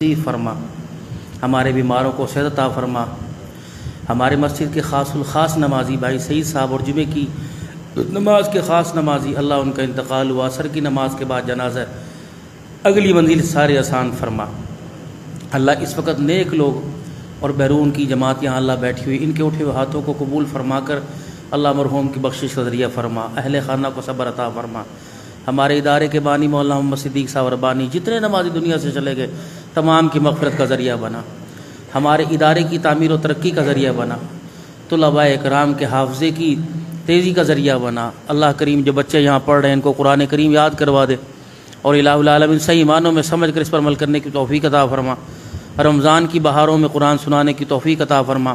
نصیب فرما، ہمارے بیماروں کو صحت عطا فرما، ہمارے مسجد کے خاص الخاص نمازی بھائی سعید صاحب اور جمعے کی نماز کے خاص نمازی، اللہ ان کا انتقال ہوا، عصر کی نماز کے بعد جنازہ، اگلی منزل سارے آسان فرما۔ اللہ اس وقت نیک لوگ اور بیرون کی جماعت یہاں اللہ بیٹھی ہوئی، ان کے اٹھے ہوئے ہاتھوں کو قبول فرما کر اللہ مرحوم کی بخشش کا ذریعہ فرما، اہل خانہ کو صبر عطا فرما۔ ہمارے ادارے کے بانی مولانا محمد صدیق صاحب ربانی جتنے نمازی دنیا سے چلے گئے تمام کی مغفرت کا ذریعہ بنا، ہمارے ادارے کی تعمیر و ترقی کا ذریعہ بنا، طلباء اکرام کے حافظے کی تیزی کا ذریعہ بنا۔ اللہ کریم جو بچے یہاں پڑھ رہے ہیں ان کو قرآن کریم یاد کروا دے اور الہ العالمین صحیح معنوں میں سمجھ کر اس پر عمل کرنے کی توفیق عطا فرما۔ رمضان کی بہاروں میں قرآن سنانے کی توفیق عطا فرما۔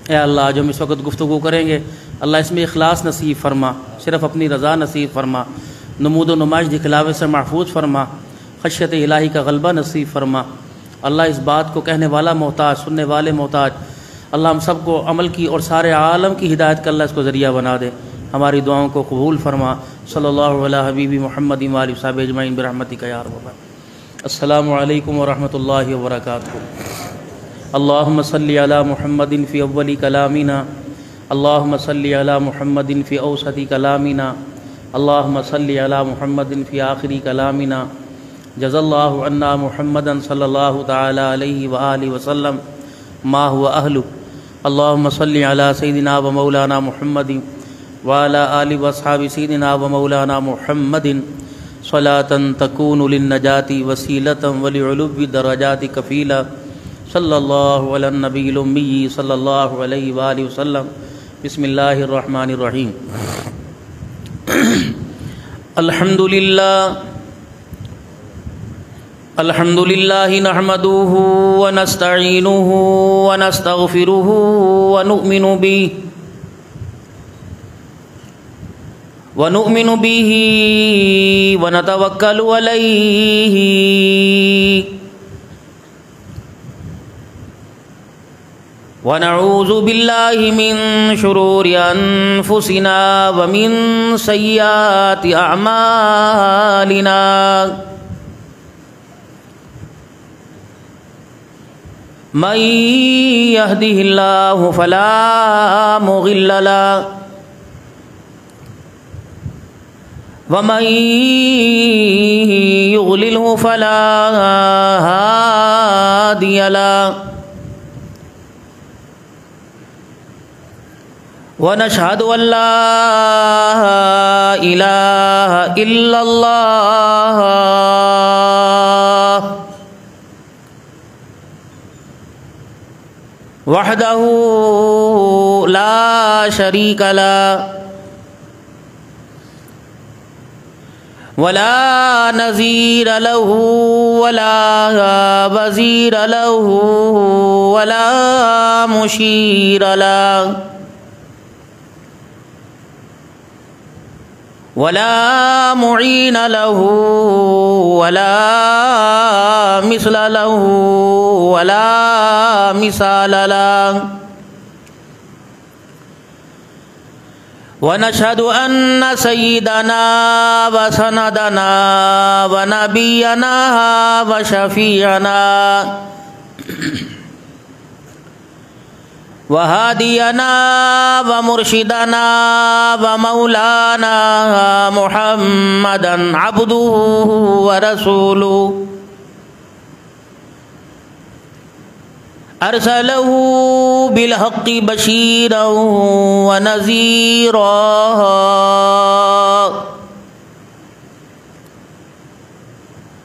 اے اللہ جو ہم اس وقت گفتگو کریں گے اللہ اس میں اخلاص نصیب فرما، صرف اپنی رضا نصیب فرما، نمود و نمائش دکھلاوے سے محفوظ فرما، خشیت الہی کا غلبہ نصیب فرما۔ اللہ اس بات کو کہنے والا محتاج، سننے والے محتاج، اللہ ہم سب کو عمل کی اور سارے عالم کی ہدایت کا اللہ اس کو ذریعہ بنا دے، ہماری دعاؤں کو قبول فرما۔ صلی اللہ علیہ حبیبی محمد و آلہ وصحبہ اجمعین برحمتک یا ارحم۔ السلام علیکم ورحمۃ اللہ وبرکاتہ۔ اللہم صلی علی محمد فی اول کلامنا، اللہم صلی علی محمد فی اوسط کلامنا، اللہم صلی علی محمد فی آخری کلامنا۔ جزا اللہ عنا محمدا صلی اللہ تعالی علیہ وآلہ وسلم ما هو اہلہ۔ اللہم صلی علی سیدنا و مولانا محمد وعلی آلہ واصحاب سیدنا و مولانا محمد صلاۃ تکون للنجاة وسیلۃ ولعلو الدرجات کفیلا۔ صلی اللہ علی النبی الامی صلی اللہ علیہ وآلہ وسلم۔ بسم اللہ الرحمن الرحیم۔ الحمد للہ نحمدہ ونستعینہ ونستغفرہ ونؤمن بہ ونتوکل علیہ ونعوذ باللہ من شرور انفسنا ومن سیئات اعمالنا، من یہدہ اللہ فلا مضل له ومن یضللہ فلا ہادی له، ونشہد ان لا الہ الا اللہ وحدہ لا شریک له ولا نظیر له ولا وزیر له ولا مشیر له ولا معین له ولا مثل له ولا مثال له، ونشهد أن سيدنا وسندنا ونبينا وشفيعنا وهادينا ومرشدنا ومولانا محمدا عبده ورسوله، ارسلہ بالحق بشیرا ونذیرا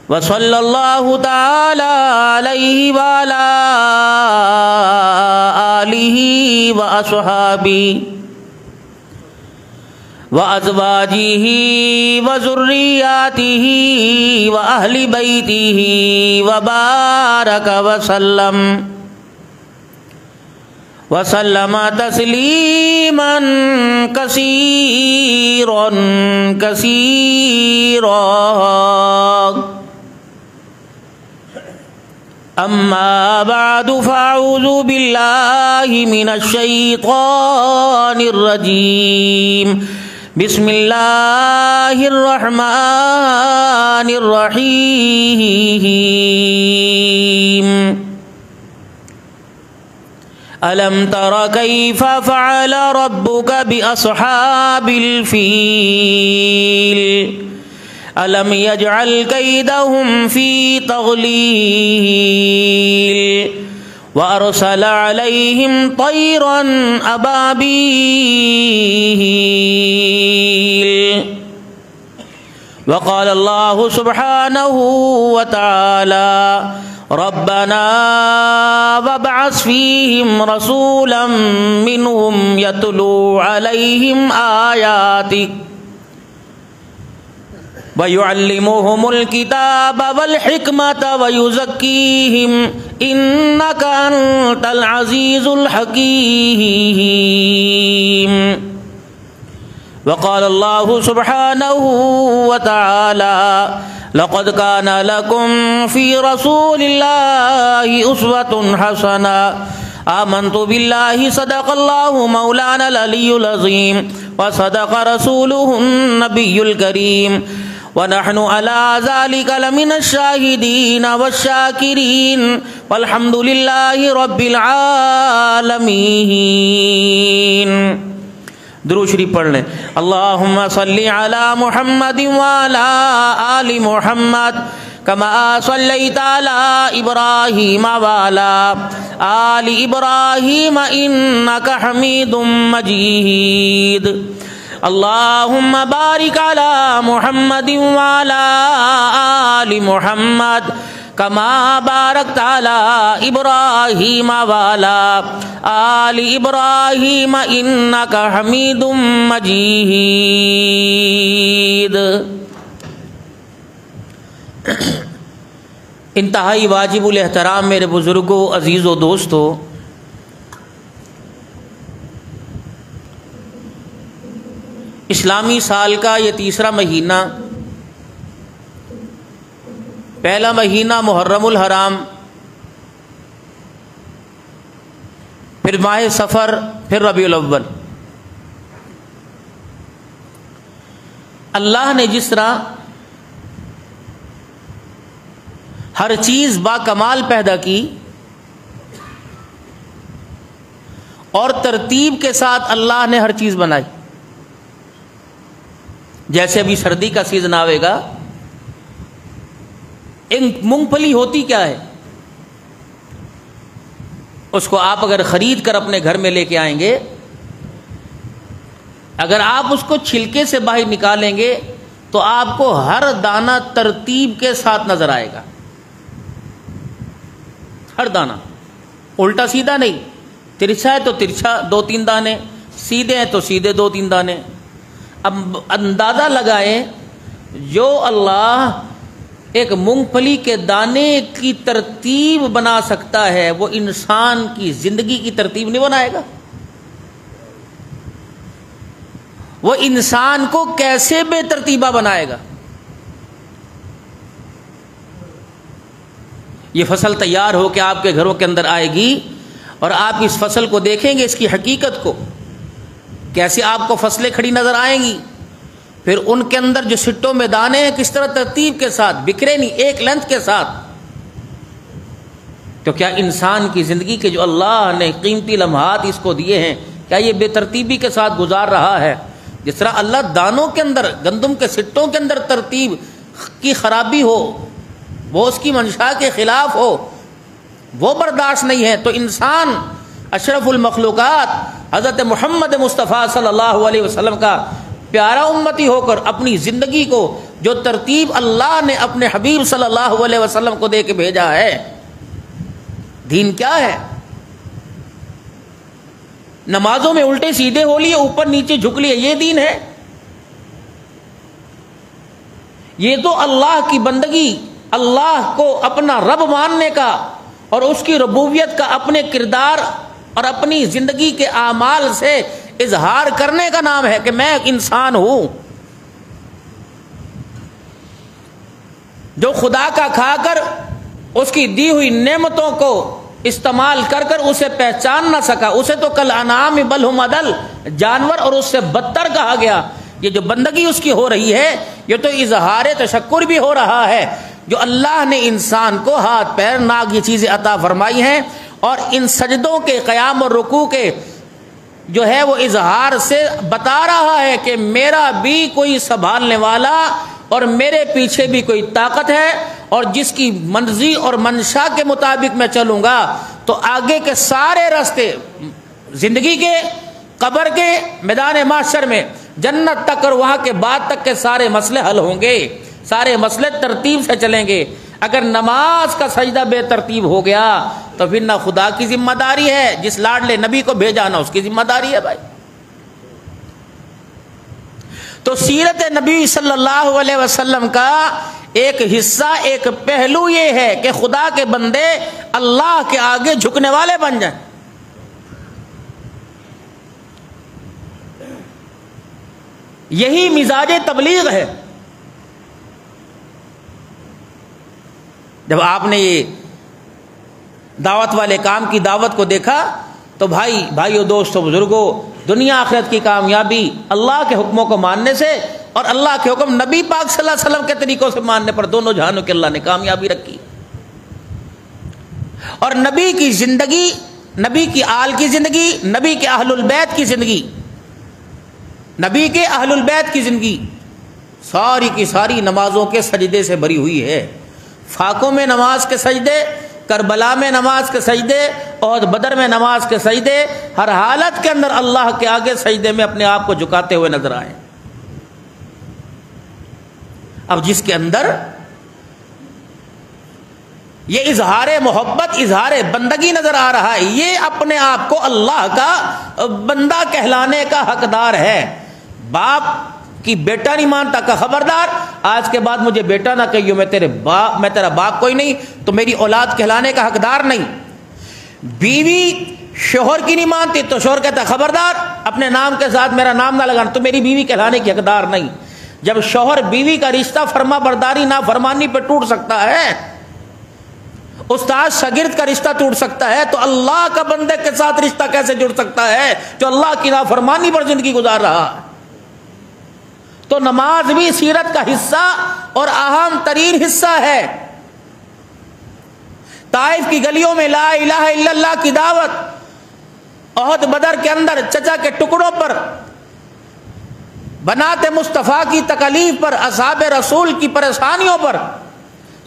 وصلی اللہ تعالی علیہ وعلی آلہ واصحابہ وازواجہ وذریاتہ واہل بیتہ وبارک وسلم وسلم تسلیما کثیرا کثیرا۔ اما بعد فاعوذ باللہ من الشیطان الرجیم، بسم اللہ الرحمن الرحیم ألم تر كيف فعل ربك بأصحاب الفيل ألم يجعل كيدهم في تضليل وأرسل عليهم طيرا أبابيل وقال الله سبحانه وتعالى ربنا وابعث فيهم رسولا منهم يتلو عليهم آياتك ويعلمهم الكتاب والحكمة ويزكيهم إنك أنت العزيز الحكيم وقال الله سبحانه وتعالى لقد كان لكم في رسول الله أسوة حسنة آمنت بالله صدق الله مولانا العلي العظيم وصدق رسوله النبي الكريم ونحن على ذلك لمن الشاهدين والشاكرين والحمد لله رب العالمين. درود شریف پڑھ لیں. اللہم صلی علی محمد وعلی آل محمد کما صلیت علی ابراہیم وعلی آل ابراہیم انک حمید مجید. اللہم بارک علی محمد وعلی آل محمد کما بارکت علی ابراہیم وعلی آل ابراہیم انک حمید مجید. انتہائی واجب الاحترام میرے بزرگوں، عزیزوں، دوستوں، اسلامی سال کا یہ تیسرا مہینہ، پہلا مہینہ محرم الحرام، پھر ماہ سفر، پھر ربیع الاول. اللہ نے جس طرح ہر چیز با کمال پیدا کی اور ترتیب کے ساتھ اللہ نے ہر چیز بنائی. جیسے ابھی سردی کا سیزن آئے گا، مونگ پھلی ہوتی کیا ہے؟ اس کو آپ اگر خرید کر اپنے گھر میں لے کے آئیں گے، اگر آپ اس کو چھلکے سے باہر نکالیں گے تو آپ کو ہر دانہ ترتیب کے ساتھ نظر آئے گا. ہر دانہ الٹا سیدھا نہیں، ترچھا ہے تو ترچھا 2-3 دانے، سیدھے ہیں تو سیدھے 2-3 دانے. اب اندازہ لگائیں، جو اللہ ایک مونگ پھلی کے دانے کی ترتیب بنا سکتا ہے، وہ انسان کی زندگی کی ترتیب نہیں بنائے گا؟ وہ انسان کو کیسے بے ترتیبہ بنائے گا؟ یہ فصل تیار ہو کے آپ کے گھروں کے اندر آئے گی اور آپ اس فصل کو دیکھیں گے، اس کی حقیقت کو، کیسے آپ کو فصلیں کھڑی نظر آئیں گی. پھر ان کے اندر جو سٹوں میں دانے ہیں کس طرح ترتیب کے ساتھ، بکھرے نہیں، ایک لینتھ کے ساتھ. تو کیا انسان کی زندگی کے جو اللہ نے قیمتی لمحات اس کو دیے ہیں، کیا یہ بے ترتیبی کے ساتھ گزار رہا ہے؟ جس طرح اللہ دانوں کے اندر، گندم کے سٹوں کے اندر ترتیب کی خرابی ہو، وہ اس کی منشا کے خلاف ہو، وہ برداشت نہیں ہے، تو انسان اشرف المخلوقات حضرت محمد مصطفیٰ صلی اللہ علیہ وسلم کا پیارا امتی ہو کر اپنی زندگی کو جو ترتیب اللہ نے اپنے حبیب صلی اللہ علیہ وسلم کو دے کے بھیجا ہے، دین کیا ہے؟ نمازوں میں الٹے سیدھے ہو لیے، اوپر نیچے جھک لیے، یہ دین ہے؟ یہ تو اللہ کی بندگی، اللہ کو اپنا رب ماننے کا اور اس کی ربوبیت کا اپنے کردار اور اپنی زندگی کے اعمال سے اظہار کرنے کا نام ہے کہ میں انسان ہوں. جو خدا کا کھا کر اس کی دی ہوئی نعمتوں کو استعمال کر کر اسے پہچان نہ سکا، اسے تو کل انعام بل ہم اضل، جانور اور اس سے بدتر کہا گیا. یہ جو بندگی اس کی ہو رہی ہے یہ تو اظہار تشکر بھی ہو رہا ہے جو اللہ نے انسان کو ہاتھ پیر ناک یہ چیزیں عطا فرمائی ہیں، اور ان سجدوں کے قیام اور رکوع کے جو ہے وہ اظہار سے بتا رہا ہے کہ میرا بھی کوئی سنبھالنے والا اور میرے پیچھے بھی کوئی طاقت ہے، اور جس کی مرضی اور منشا کے مطابق میں چلوں گا تو آگے کے سارے راستے زندگی کے، قبر کے، میدان محشر میں، جنت تک اور وہاں کے بعد تک کے سارے مسئلے حل ہوں گے، سارے مسئلے ترتیب سے چلیں گے۔ اگر نماز کا سجدہ بے ترتیب ہو گیا تو پھر نہ خدا کی ذمہ داری ہے، جس لاڈلے نبی کو بھیجا نہ اس کی ذمہ داری ہے بھائی۔ تو سیرت نبی صلی اللہ علیہ وسلم کا ایک حصہ، ایک پہلو یہ ہے کہ خدا کے بندے اللہ کے آگے جھکنے والے بن جائیں۔ یہی مزاج تبلیغ ہے۔ جب آپ نے یہ دعوت والے کام کی دعوت کو دیکھا تو بھائیو، دوستو، بزرگوں، دنیا آخرت کی کامیابی اللہ کے حکموں کو ماننے سے اور اللہ کے حکم نبی پاک صلی اللہ علیہ وسلم کے طریقوں سے ماننے پر دونوں جہانوں کے اللہ نے کامیابی رکھی۔ اور نبی کی زندگی، نبی کی آل کی زندگی، نبی کے اہل البیت کی زندگی، نبی کے اہل البیت کی زندگی ساری کی ساری نمازوں کے سجدے سے بھری ہوئی ہے۔ فاقوں میں نماز کے سجدے، کربلا میں نماز کے سجدے، اور بدر میں نماز کے سجدے، ہر حالت کے اندر اللہ کے آگے سجدے میں اپنے آپ کو جھکاتے ہوئے نظر آئے۔ اب جس کے اندر یہ اظہار محبت، اظہار بندگی نظر آ رہا ہے، یہ اپنے آپ کو اللہ کا بندہ کہلانے کا حقدار ہے۔ باپ کی بیٹا نہیں مانتا کا خبردار، آج کے بعد مجھے بیٹا نہ کہیو، میں تیرا باپ کوئی نہیں، تو میری اولاد کہلانے کا حقدار نہیں۔ بیوی شوہر کی نہیں مانتی تو شوہر کہتا خبردار، اپنے نام کے ساتھ میرا نام نہ لگانا، تو میری بیوی کہلانے کی حقدار نہیں۔ جب شوہر بیوی کا رشتہ فرما برداری نہ فرمانی پہ ٹوٹ سکتا ہے، استاد شاگرد کا رشتہ ٹوٹ سکتا ہے، تو اللہ کا بندے کے ساتھ رشتہ کیسے جڑ سکتا ہے جو اللہ کی نافرمانی پر زندگی گزار رہا ہے؟ تو نماز بھی سیرت کا حصہ اور اہم ترین حصہ ہے۔ طائف کی گلیوں میں لا الہ الا اللہ کی دعوت، احد بدر کے اندر چچا کے ٹکڑوں پر، بنات مصطفیٰ کی تکالیف پر، اصحاب رسول کی پریشانیوں پر،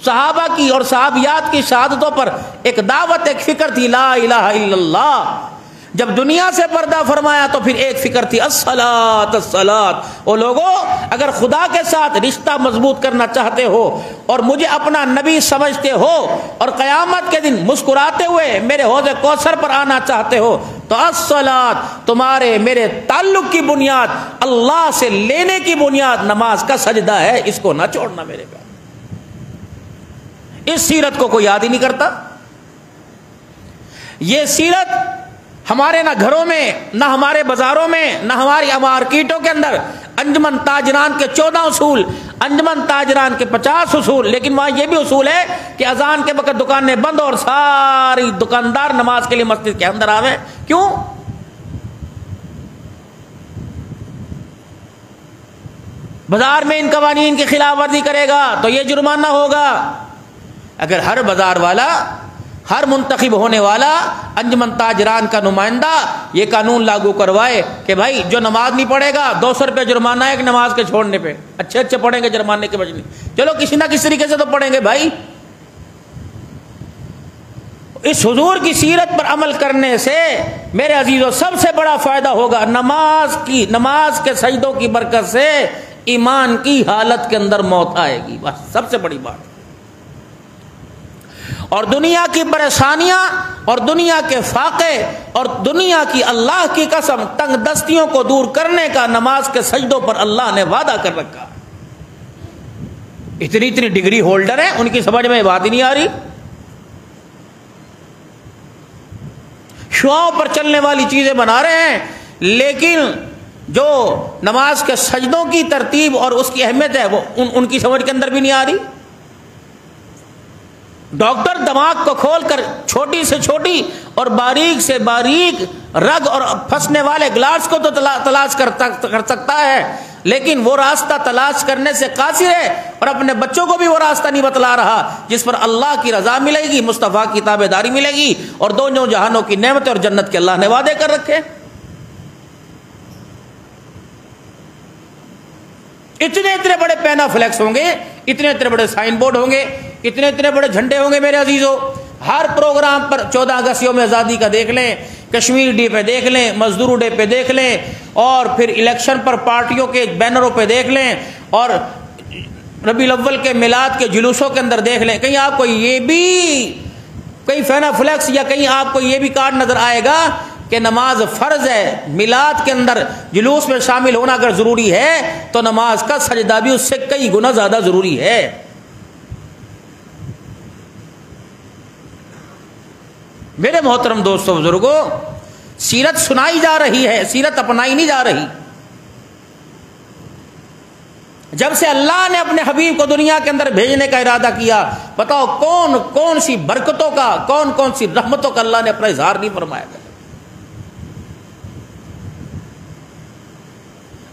صحابہ کی اور صحابیات کی شہادتوں پر ایک دعوت، ایک فکر تھی لا الہ الا اللہ۔ جب دنیا سے پردہ فرمایا تو پھر ایک فکر تھی الصلاۃ الصلاۃ۔ او لوگو، اگر خدا کے ساتھ رشتہ مضبوط کرنا چاہتے ہو اور مجھے اپنا نبی سمجھتے ہو اور قیامت کے دن مسکراتے ہوئے میرے حوض کوثر پر آنا چاہتے ہو تو الصلاۃ، تمہارے میرے تعلق کی بنیاد، اللہ سے لینے کی بنیاد نماز کا سجدہ ہے، اس کو نہ چھوڑنا میرے پاس۔ اس سیرت کو کوئی یاد ہی نہیں کرتا۔ یہ سیرت ہمارے نہ گھروں میں، نہ ہمارے بازاروں میں، نہ ہماری مارکیٹوں کے اندر انجمن تاجران کے 14 اصول، انجمن تاجران کے 50 اصول، لیکن وہاں یہ بھی اصول ہے کہ اذان کے وقت دکانیں بند اور ساری دکاندار نماز کے لیے مسجد کے اندر آویں۔ کیوں؟ بازار میں ان قوانین کی خلاف ورزی کرے گا تو یہ جرمانہ ہوگا۔ اگر ہر بازار والا، ہر منتخب ہونے والا انجمن تاجران کا نمائندہ یہ قانون لاگو کروائے کہ بھائی جو نماز نہیں پڑھے گا 200 روپے جرمانہ ہے کہ نماز کے چھوڑنے پہ، اچھے پڑھیں گے جرمانے کے بجنے، چلو کسی نہ کسی طریقے سے تو پڑھیں گے بھائی۔ اس حضور کی سیرت پر عمل کرنے سے میرے عزیزوں سب سے بڑا فائدہ ہوگا، نماز کے سجدوں کی برکت سے ایمان کی حالت کے اندر موت آئے گی، بس سب سے بڑی بات۔ اور دنیا کی پریشانیاں اور دنیا کے فاقے اور دنیا کی اللہ کی قسم تنگ دستیوں کو دور کرنے کا نماز کے سجدوں پر اللہ نے وعدہ کر رکھا۔ اتنی ڈگری ہولڈر ہیں، ان کی سمجھ میں بات ہی نہیں آ رہی۔ شعاؤں پر چلنے والی چیزیں بنا رہے ہیں، لیکن جو نماز کے سجدوں کی ترتیب اور اس کی اہمیت ہے وہ ان کی سمجھ کے اندر بھی نہیں آ رہی۔ ڈاکٹر دماغ کو کھول کر چھوٹی سے چھوٹی اور باریک سے باریک رگ اور پھنسنے والے گلاس کو تو تلاش کر سکتا ہے، لیکن وہ راستہ تلاش کرنے سے قاصر ہے اور اپنے بچوں کو بھی وہ راستہ نہیں بتلا رہا جس پر اللہ کی رضا ملے گی، مصطفیٰ کی تابعداری ملے گی اور دونوں جہانوں کی نعمت اور جنت کے اللہ نے وعدے کر رکھے۔ اتنے بڑے پینا فلیکس ہوں گے، اتنے بڑے سائن بورڈ ہوں گے، اتنے بڑے جھنڈے ہوں گے میرے عزیزو، ہر پروگرام پر 14 اگست یوم آزادی کا دیکھ لیں، کشمیر ڈے پہ دیکھ لیں، مزدور ڈے پہ دیکھ لیں، اور پھر الیکشن پر پارٹیوں کے بینروں پہ دیکھ لیں، اور ربیع الاول کے میلاد کے جلوسوں کے اندر دیکھ لیں، کہیں آپ کو یہ بھی کہیں فینا فلیکس یا کہیں آپ کو یہ بھی کارڈ نظر آئے گا کہ نماز فرض ہے، میلاد کے اندر جلوس میں شامل ہونا اگر ضروری ہے تو نماز کا سجدہ بھی اس سے کئی گنا زیادہ ضروری ہے۔ میرے محترم دوستوں بزرگوں، سیرت سنائی جا رہی ہے، سیرت اپنائی نہیں جا رہی۔ جب سے اللہ نے اپنے حبیب کو دنیا کے اندر بھیجنے کا ارادہ کیا، بتاؤ کون کون سی برکتوں کا، کون کون سی رحمتوں کا اللہ نے اپنا اظہار نہیں فرمایا تھا۔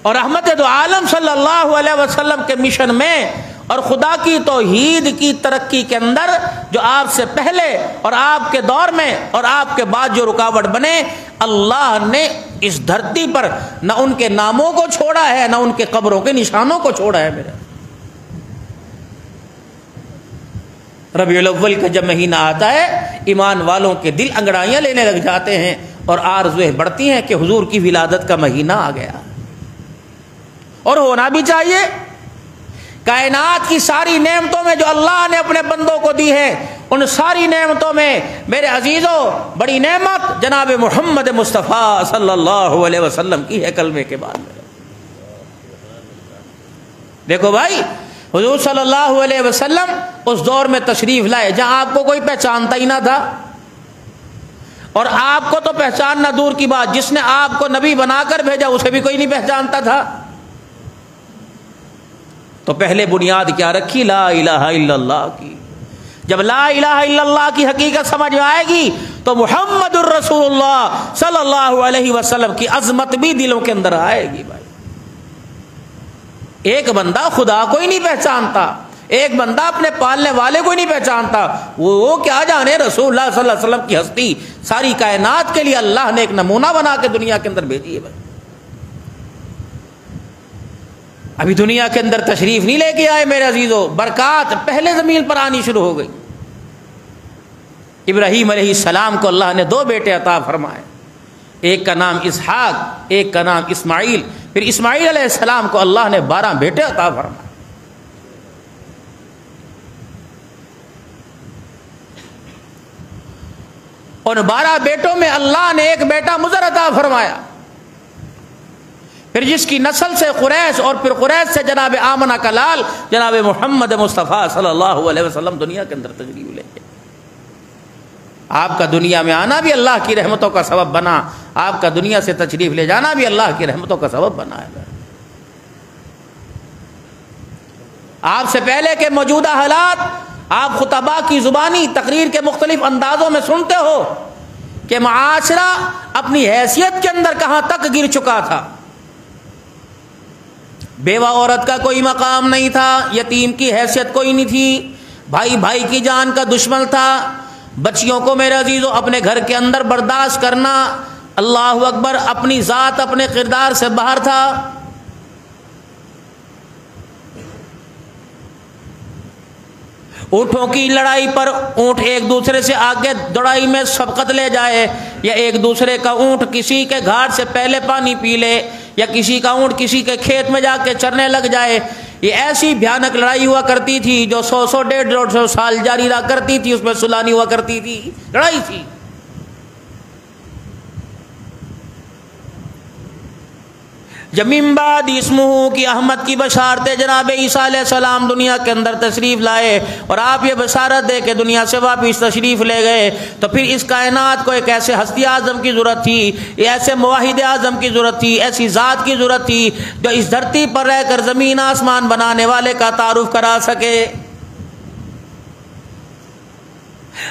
اور رحمت دو عالم صلی اللہ علیہ وسلم کے مشن میں اور خدا کی توحید کی ترقی کے اندر جو آپ سے پہلے اور آپ کے دور میں اور آپ کے بعد جو رکاوٹ بنے، اللہ نے اس دھرتی پر نہ ان کے ناموں کو چھوڑا ہے، نہ ان کے قبروں کے نشانوں کو چھوڑا ہے۔ میرے ربیع الاول کا جب مہینہ آتا ہے، ایمان والوں کے دل انگڑائیاں لینے لگ جاتے ہیں اور آرزویں بڑھتی ہیں کہ حضور کی ولادت کا مہینہ آ گیا، اور ہونا بھی چاہیے۔ کائنات کی ساری نعمتوں میں جو اللہ نے اپنے بندوں کو دی ہے، ان ساری نعمتوں میں میرے عزیزوں بڑی نعمت جناب محمد مصطفیٰ صلی اللہ علیہ وسلم کی ہے کلمے کے بعد میں۔ دیکھو بھائی، حضور صلی اللہ علیہ وسلم اس دور میں تشریف لائے جہاں آپ کو کوئی پہچانتا ہی نہ تھا، اور آپ کو تو پہچاننا دور کی بات، جس نے آپ کو نبی بنا کر بھیجا اسے بھی کوئی نہیں پہچانتا تھا۔ تو پہلے بنیاد کیا رکھی؟ لا الہ الا اللہ کی۔ جب لا الہ الا اللہ کی حقیقت سمجھ میں آئے گی تو محمد الرسول اللہ صلی اللہ علیہ وسلم کی عظمت بھی دلوں کے اندر آئے گی۔ بھائی، ایک بندہ خدا کو ہی نہیں پہچانتا، ایک بندہ اپنے پالنے والے کو ہی نہیں پہچانتا، وہ کیا جانے رسول اللہ صلی اللہ علیہ وسلم کی ہستی ساری کائنات کے لیے اللہ نے ایک نمونہ بنا کے دنیا کے اندر بھیجی ہے۔ بھائی، ابھی دنیا کے اندر تشریف نہیں لے کے آئے میرے عزیزو، برکات پہلے زمین پر آنی شروع ہو گئی۔ ابراہیم علیہ السلام کو اللہ نے 2 بیٹے عطا فرمائے، ایک کا نام اسحاق، ایک کا نام اسماعیل۔ پھر اسماعیل علیہ السلام کو اللہ نے 12 بیٹے عطا فرمائے۔ ان 12 بیٹوں میں اللہ نے ایک بیٹا مضر عطا فرمایا، پھر جس کی نسل سے قریش اور پھر قریش سے جناب آمنہ کا لال جناب محمد مصطفیٰ صلی اللہ علیہ وسلم دنیا کے اندر تشریف لے گئے۔ آپ کا دنیا میں آنا بھی اللہ کی رحمتوں کا سبب بنا، آپ کا دنیا سے تشریف لے جانا بھی اللہ کی رحمتوں کا سبب بنا ہے۔ آپ سے پہلے کے موجودہ حالات آپ خطباء کی زبانی تقریر کے مختلف اندازوں میں سنتے ہو کہ معاشرہ اپنی حیثیت کے اندر کہاں تک گر چکا تھا۔ بیوہ عورت کا کوئی مقام نہیں تھا، یتیم کی حیثیت کوئی نہیں تھی، بھائی بھائی کی جان کا دشمن تھا، بچیوں کو میرے عزیزوں اپنے گھر کے اندر برداشت کرنا، اللہ اکبر، اپنی ذات اپنے کردار سے باہر تھا۔ اونٹوں کی لڑائی پر اونٹ ایک دوسرے سے آگے دوڑائی میں سبقت لے جائے، یا ایک دوسرے کا اونٹ کسی کے گھاٹ سے پہلے پانی پی لے، یا کسی کا اونٹ کسی کے کھیت میں جا کے چرنے لگ جائے، یہ ایسی بھیانک لڑائی ہوا کرتی تھی جو 100 150 سال جاری رہا کرتی تھی، اس میں صلح نہیں ہوا کرتی تھی، لڑائی تھی۔ جب من بعد اسمہ کی احمد کی بشارت جناب عیسیٰ علیہ السلام دنیا کے اندر تشریف لائے اور آپ یہ بشارت دے کے دنیا سے واپس تشریف لے گئے، تو پھر اس کائنات کو ایک ایسے ہستی اعظم کی ضرورت تھی، ایسے موحد اعظم کی ضرورت تھی، ایسی ذات کی ضرورت تھی جو اس دھرتی پر رہ کر زمین آسمان بنانے والے کا تعارف کرا سکے۔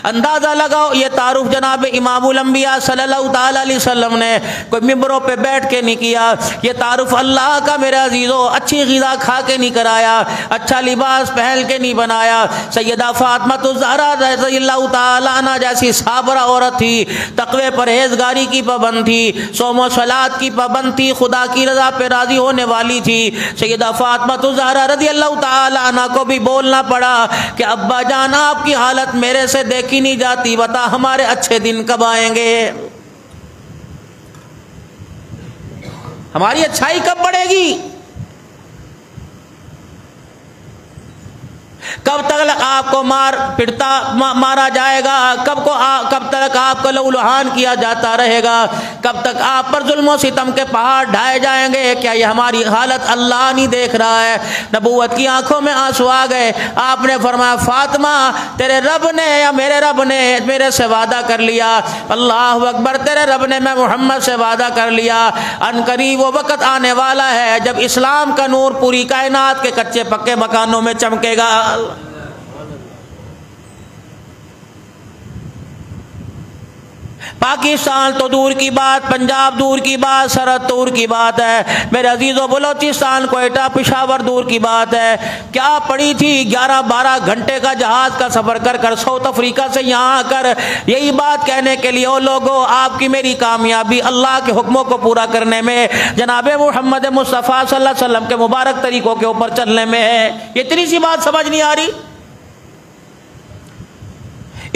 اندازہ لگاؤ یہ تعارف جناب امام الانبیاء صلی اللہ تعالی علیہ وسلم نے کوئی ممبروں پہ بیٹھ کے نہیں کیا، یہ تعارف اللہ کا میرے عزیزو اچھی غذا کھا کے نہیں کرایا، اچھا لباس پہن کے نہیں بنایا۔ سیدہ فاطمہ الزہرا رضی اللہ تعالی عنہ جیسی صابرہ عورت تھی، تقوی پرہیزگاری کی پابند تھی، صوم و صلات کی پابند تھی، خدا کی رضا پہ راضی ہونے والی تھی۔ سیدہ فاطمہ الزہرا رضی اللہ تعالی عنہ کو بھی بولنا پڑا کہ ابا جان آپ کی حالت میرے سے دیکھی نہیں جاتی، بتا ہمارے اچھے دن کب آئیں گے، ہماری اچھائی کب بڑھے گی، کب تک آپ کو مارا جائے گا، کب تک آپ کو لہولہان کیا جاتا رہے گا، کب تک آپ پر ظلم و ستم کے پہاڑ ڈھائے جائیں گے، کیا یہ ہماری حالت اللہ نہیں دیکھ رہا ہے؟ نبوت کی آنکھوں میں آنسو آ گئے، آپ نے فرمایا فاطمہ تیرے رب نے یا میرے رب نے میرے سے وعدہ کر لیا، اللہ اکبر، تیرے رب نے میں محمد سے وعدہ کر لیا، ان قریب وہ وقت آنے والا ہے جب اسلام کا نور پوری کائنات کے کچے پکے مکانوں میں چمکے گا۔ پاکستان تو دور کی بات، پنجاب دور کی بات، سرحد دور کی بات ہے میرے عزیزو، بلوچستان کوئٹہ پشاور دور کی بات ہے، کیا پڑی تھی 11-12 گھنٹے کا جہاز کا سفر کر ساؤتھ افریقہ سے یہاں آ کر یہی بات کہنے کے لیے، او لوگو آپ کی میری کامیابی اللہ کے حکموں کو پورا کرنے میں، جناب محمد مصطفیٰ صلی اللہ علیہ وسلم کے مبارک طریقوں کے اوپر چلنے میں ہے۔ یہ اتنی سی بات سمجھ نہیں آ رہی؟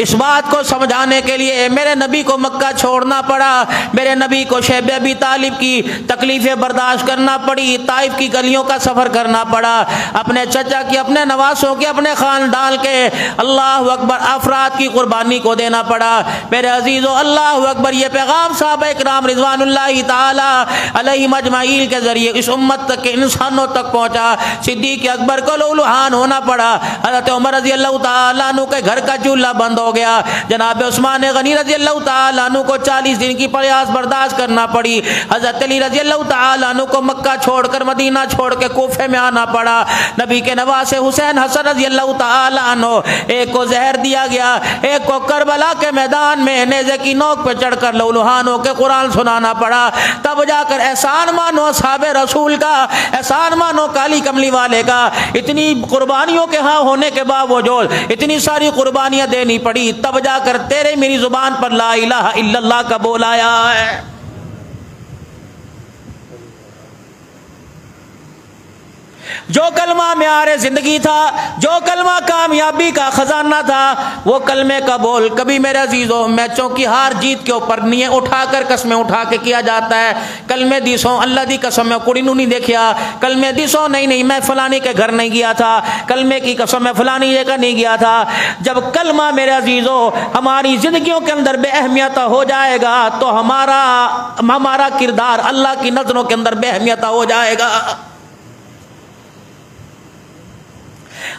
اس بات کو سمجھانے کے لیے میرے نبی کو مکہ چھوڑنا پڑا، میرے نبی کو شیب ابی طالب کی تکلیفیں برداشت کرنا پڑی، طائف کی گلیوں کا سفر کرنا پڑا، اپنے چچا کی، اپنے نواسوں کے، اپنے خاندان کے اللہ اکبر افراد کی قربانی کو دینا پڑا۔ میرے عزیزو اللہ اکبر، یہ پیغام صحابہ اکرام رضوان اللہ تعالی علیہم اجمعین کے ذریعے اس امت تک کے انسانوں تک پہنچا۔ صدیق اکبر کو لہولہان ہونا پڑا، حضرت عمر رضی اللہ تعالیٰ عنہ کے گھر کا چولہا بند ہو گیا، جناب عثمان غنی رضی اللہ تعالیٰ عنہ کو 40 دن کی پیاس برداشت کرنا پڑی، حضرت علی رضی اللہ تعالیٰ عنہ کو مکہ چھوڑ کر مدینہ چھوڑ کے کوفے میں آنا پڑا، نبی کے نواسے حسین حسن رضی اللہ تعالیٰ عنہ ایک کو زہر دیا گیا، ایک کو کربلا کے میدان میں نیزے کی نوک پہ چڑھ کر لہولہان ہو کے قرآن سنانا پڑا، تب جا کر احسان مانو اصحاب رسول کا، احسان مانو کالی کملی والے کا۔ اتنی قربانیوں کے ہاں ہونے کے باوجود اتنی ساری قربانیاں دینی پڑی، تب جا کر تیرے میری زبان پر لا الہ الا اللہ کا بول آیا ہے۔ جو کلمہ معیار زندگی تھا، جو کلمہ کامیابی کا خزانہ تھا، وہ کلمے کا بول کبھی میرے عزیزوں میچوں کی ہار جیت کے اوپر نہیں اٹھا کر قسمیں اٹھا کے کیا جاتا ہے۔ کلمے دیسوں اللہ دی قسم میں کڑی نو نہیں دیکھیا، کلمے دیسوں نہیں میں فلانی کے گھر نہیں گیا تھا، کلمے کی قسم میں فلانی جگہ نہیں گیا تھا۔ جب کلمہ میرے عزیزوں ہماری زندگیوں کے اندر بے اہمیت ہو جائے گا تو ہمارا کردار اللہ کی نظروں کے اندر بے اہمیت ہو جائے گا۔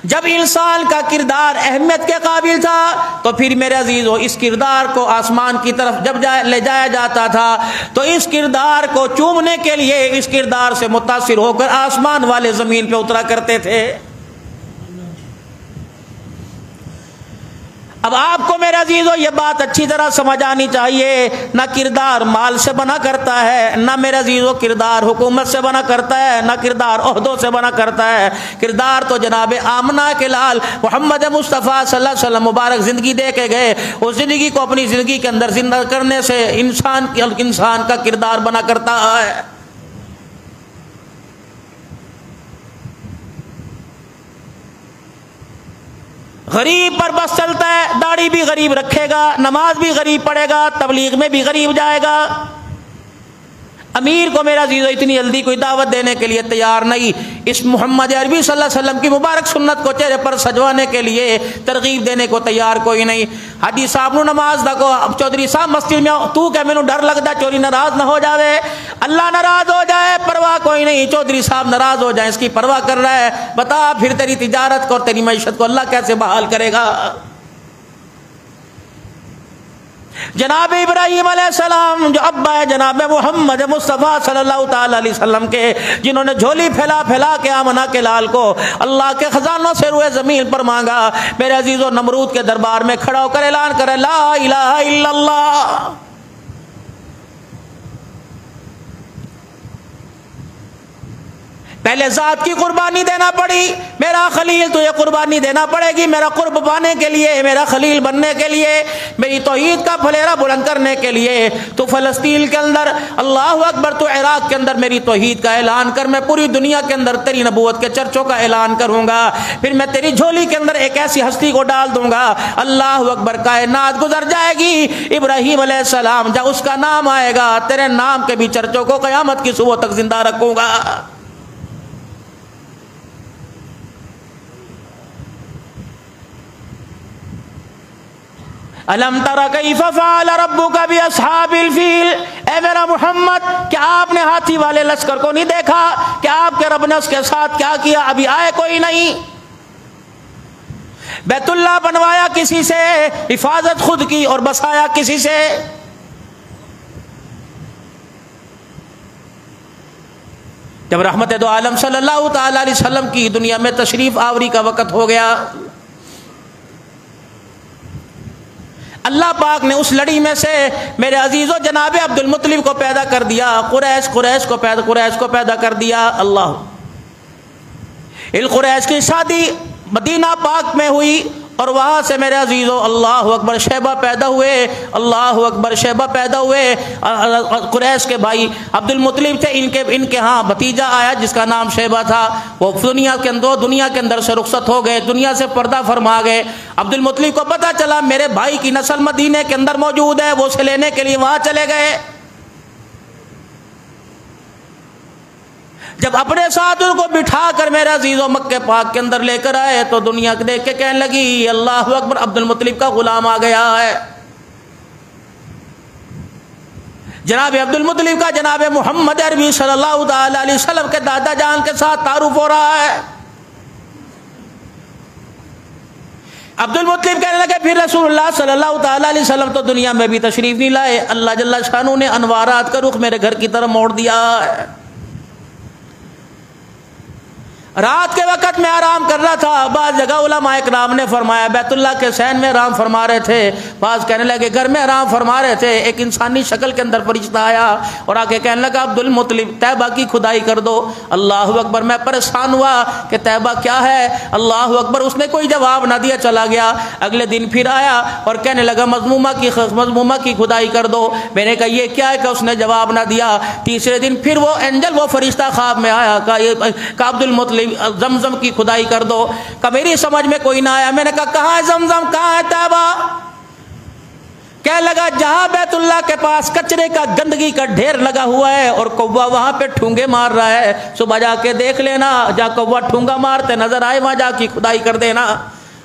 جب انسان کا کردار اہمیت کے قابل تھا تو پھر میرے عزیزو اس کردار کو آسمان کی طرف جب لے جایا جاتا تھا تو اس کردار کو چومنے کے لیے اس کردار سے متاثر ہو کر آسمان والے زمین پہ اترا کرتے تھے۔ اب آپ کو میرے عزیزو یہ بات اچھی طرح سمجھ آنی چاہیے، نہ کردار مال سے بنا کرتا ہے، نہ میرے عزیزو کردار حکومت سے بنا کرتا ہے، نہ کردار عہدوں سے بنا کرتا ہے۔ کردار تو جناب آمنہ کے لال محمد مصطفیٰ صلی اللہ علیہ وسلم مبارک زندگی دے کے گئے، اس زندگی کو اپنی زندگی کے اندر زندہ کرنے سے انسان کا کردار بنا کرتا ہے۔ غریب پر بس چلتا ہے، داڑھی بھی غریب رکھے گا، نماز بھی غریب پڑھے گا، تبلیغ میں بھی غریب جائے گا۔ امیر کو میرا عزیزو اتنی جلدی کوئی دعوت دینے کے لیے تیار نہیں، اس محمد عربی صلی اللہ علیہ وسلم کی مبارک سنت کو چہرے پر سجوانے کے لیے ترغیب دینے کو تیار کوئی نہیں۔ حاجی صاحب نو نماز دا کو چودھری صاحب مسجد میں تو کہ مینوں ڈر لگدا چوری ناراض نہ ہو جاوے، اللہ ناراض ہو جائے پرواہ کوئی نہیں، چودھری صاحب ناراض ہو جائیں اس کی پرواہ کر رہا ہے، بتا پھر تیری تجارت کو اور تیری معیشت کو اللہ کیسے بحال کرے گا؟ جناب ابراہیم علیہ السلام جو ابا ہے جناب محمد مصطفیٰ صلی اللہ تعالی علیہ وسلم کے، جنہوں نے جھولی پھیلا پھیلا کے آمنہ کے لال کو اللہ کے خزانوں سے روئے زمین پر مانگا، میرے عزیزو نمرود کے دربار میں کھڑا ہو کر اعلان کرے لا الہ الا اللہ۔ پہلے ذات کی قربانی دینا پڑی، میرا خلیل تجھے قربانی دینا پڑے گی، میرا قرب پانے کے لیے، میرا خلیل بننے کے لیے، میری توحید کا پھلیرا بلند کرنے کے لیے تو فلسطین کے اندر اللہ اکبر، تو عراق کے اندر میری توحید کا اعلان کر، میں پوری دنیا کے اندر تیری نبوت کے چرچوں کا اعلان کروں گا، پھر میں تیری جھولی کے اندر ایک ایسی ہستی کو ڈال دوں گا، اللہ اکبر، کائنات گزر جائے گی، ابراہیم علیہ السلام جب اس کا نام آئے گا تیرے نام کے بھی چرچوں کو قیامت کی صبح تک زندہ رکھوں گا۔ الم تر کیف فعل ربک باصحاب الفیل، اے میرا محمد کیا آپ نے ہاتھی والے لشکر کو نہیں دیکھا کہ آپ کے رب نے اس کے ساتھ کیا کیا؟ ابھی آئے کوئی نہیں، بیت اللہ بنوایا کسی سے، حفاظت خود کی اور بسایا کسی سے۔ جب رحمت دو عالم صلی اللہ تعالی علیہ وسلم کی دنیا میں تشریف آوری کا وقت ہو گیا، اللہ پاک نے اس لڑی میں سے میرے عزیزو جناب عبد المطلب کو پیدا کر دیا، قریش کو پیدا کر دیا۔ اللہ القریش کی شادی مدینہ پاک میں ہوئی اور وہاں سے میرے عزیزو اللہ اکبر شیبہ پیدا ہوئے، اللہ اکبر شیبہ پیدا ہوئے۔ قریش کے بھائی عبد المطلب تھے، ان کے ہاں بھتیجا آیا جس کا نام شیبہ تھا، وہ دنیا کے اندر سے رخصت ہو گئے، دنیا سے پردہ فرما گئے۔ عبد المطلب کو پتہ چلا میرے بھائی کی نسل مدینے کے اندر موجود ہے، وہ اسے لینے کے لیے وہاں چلے گئے۔ جب اپنے ساتھ ان کو بٹھا کر میرے عزیزوں مکہ پاک کے اندر لے کر آئے تو دنیا دیکھ کے کہنے لگی اللہ اکبر، عبد المطلب کا غلام آ گیا ہے۔ جناب عبد المطلب کا جناب محمد عربی صلی اللہ تعالی علیہ وسلم کے دادا جان کے ساتھ تعارف ہو رہا ہے۔ عبد المطلب کہنے لگے پھر رسول اللہ صلی اللہ تعالی علیہ وسلم تو دنیا میں بھی تشریف نہیں لائے، اللہ جل شانہ نے انوارات کا رخ میرے گھر کی طرف موڑ دیا ہے۔ رات کے وقت میں آرام کر رہا تھا، بعض جگہ علماء اکرام نے فرمایا بیت اللہ کے صحن میں آرام فرما رہے تھے، بعض کہنے لگے گھر میں آرام فرما رہے تھے، ایک انسانی شکل کے اندر فرشتہ آیا اور آ کے کہنے لگا عبد المطلب طیبہ کی کھدائی کر دو۔ اللہ اکبر، میں پریشان ہوا کہ طیبہ کیا ہے، اللہ اکبر، اس نے کوئی جواب نہ دیا، چلا گیا۔ اگلے دن پھر آیا اور کہنے لگا مظمومہ کی کھدائی کر دو۔ میں نے کہا یہ کیا ہے کہ اس نے جواب نہ دیا۔ تیسرے دن پھر وہ اینجل، وہ فرشتہ خواب میں آیا کہ عبد المطلب زمزم کی کھدائی کر دو۔ کہ میری سمجھ میں کوئی نہ آیا۔ میں نے کہا کہاں ہے زمزم، کہاں ہے طیبہ؟ کہنے لگا جہاں بیت اللہ کے پاس کچرے کا گندگی کا ڈھیر لگا ہوا ہے اور کوا وہاں پہ ٹھونگے مار رہا ہے، صبح جا کے دیکھ لینا، جا کوا ٹھونگا مارتے نظر آئے وہاں جا کی کھدائی کر دینا۔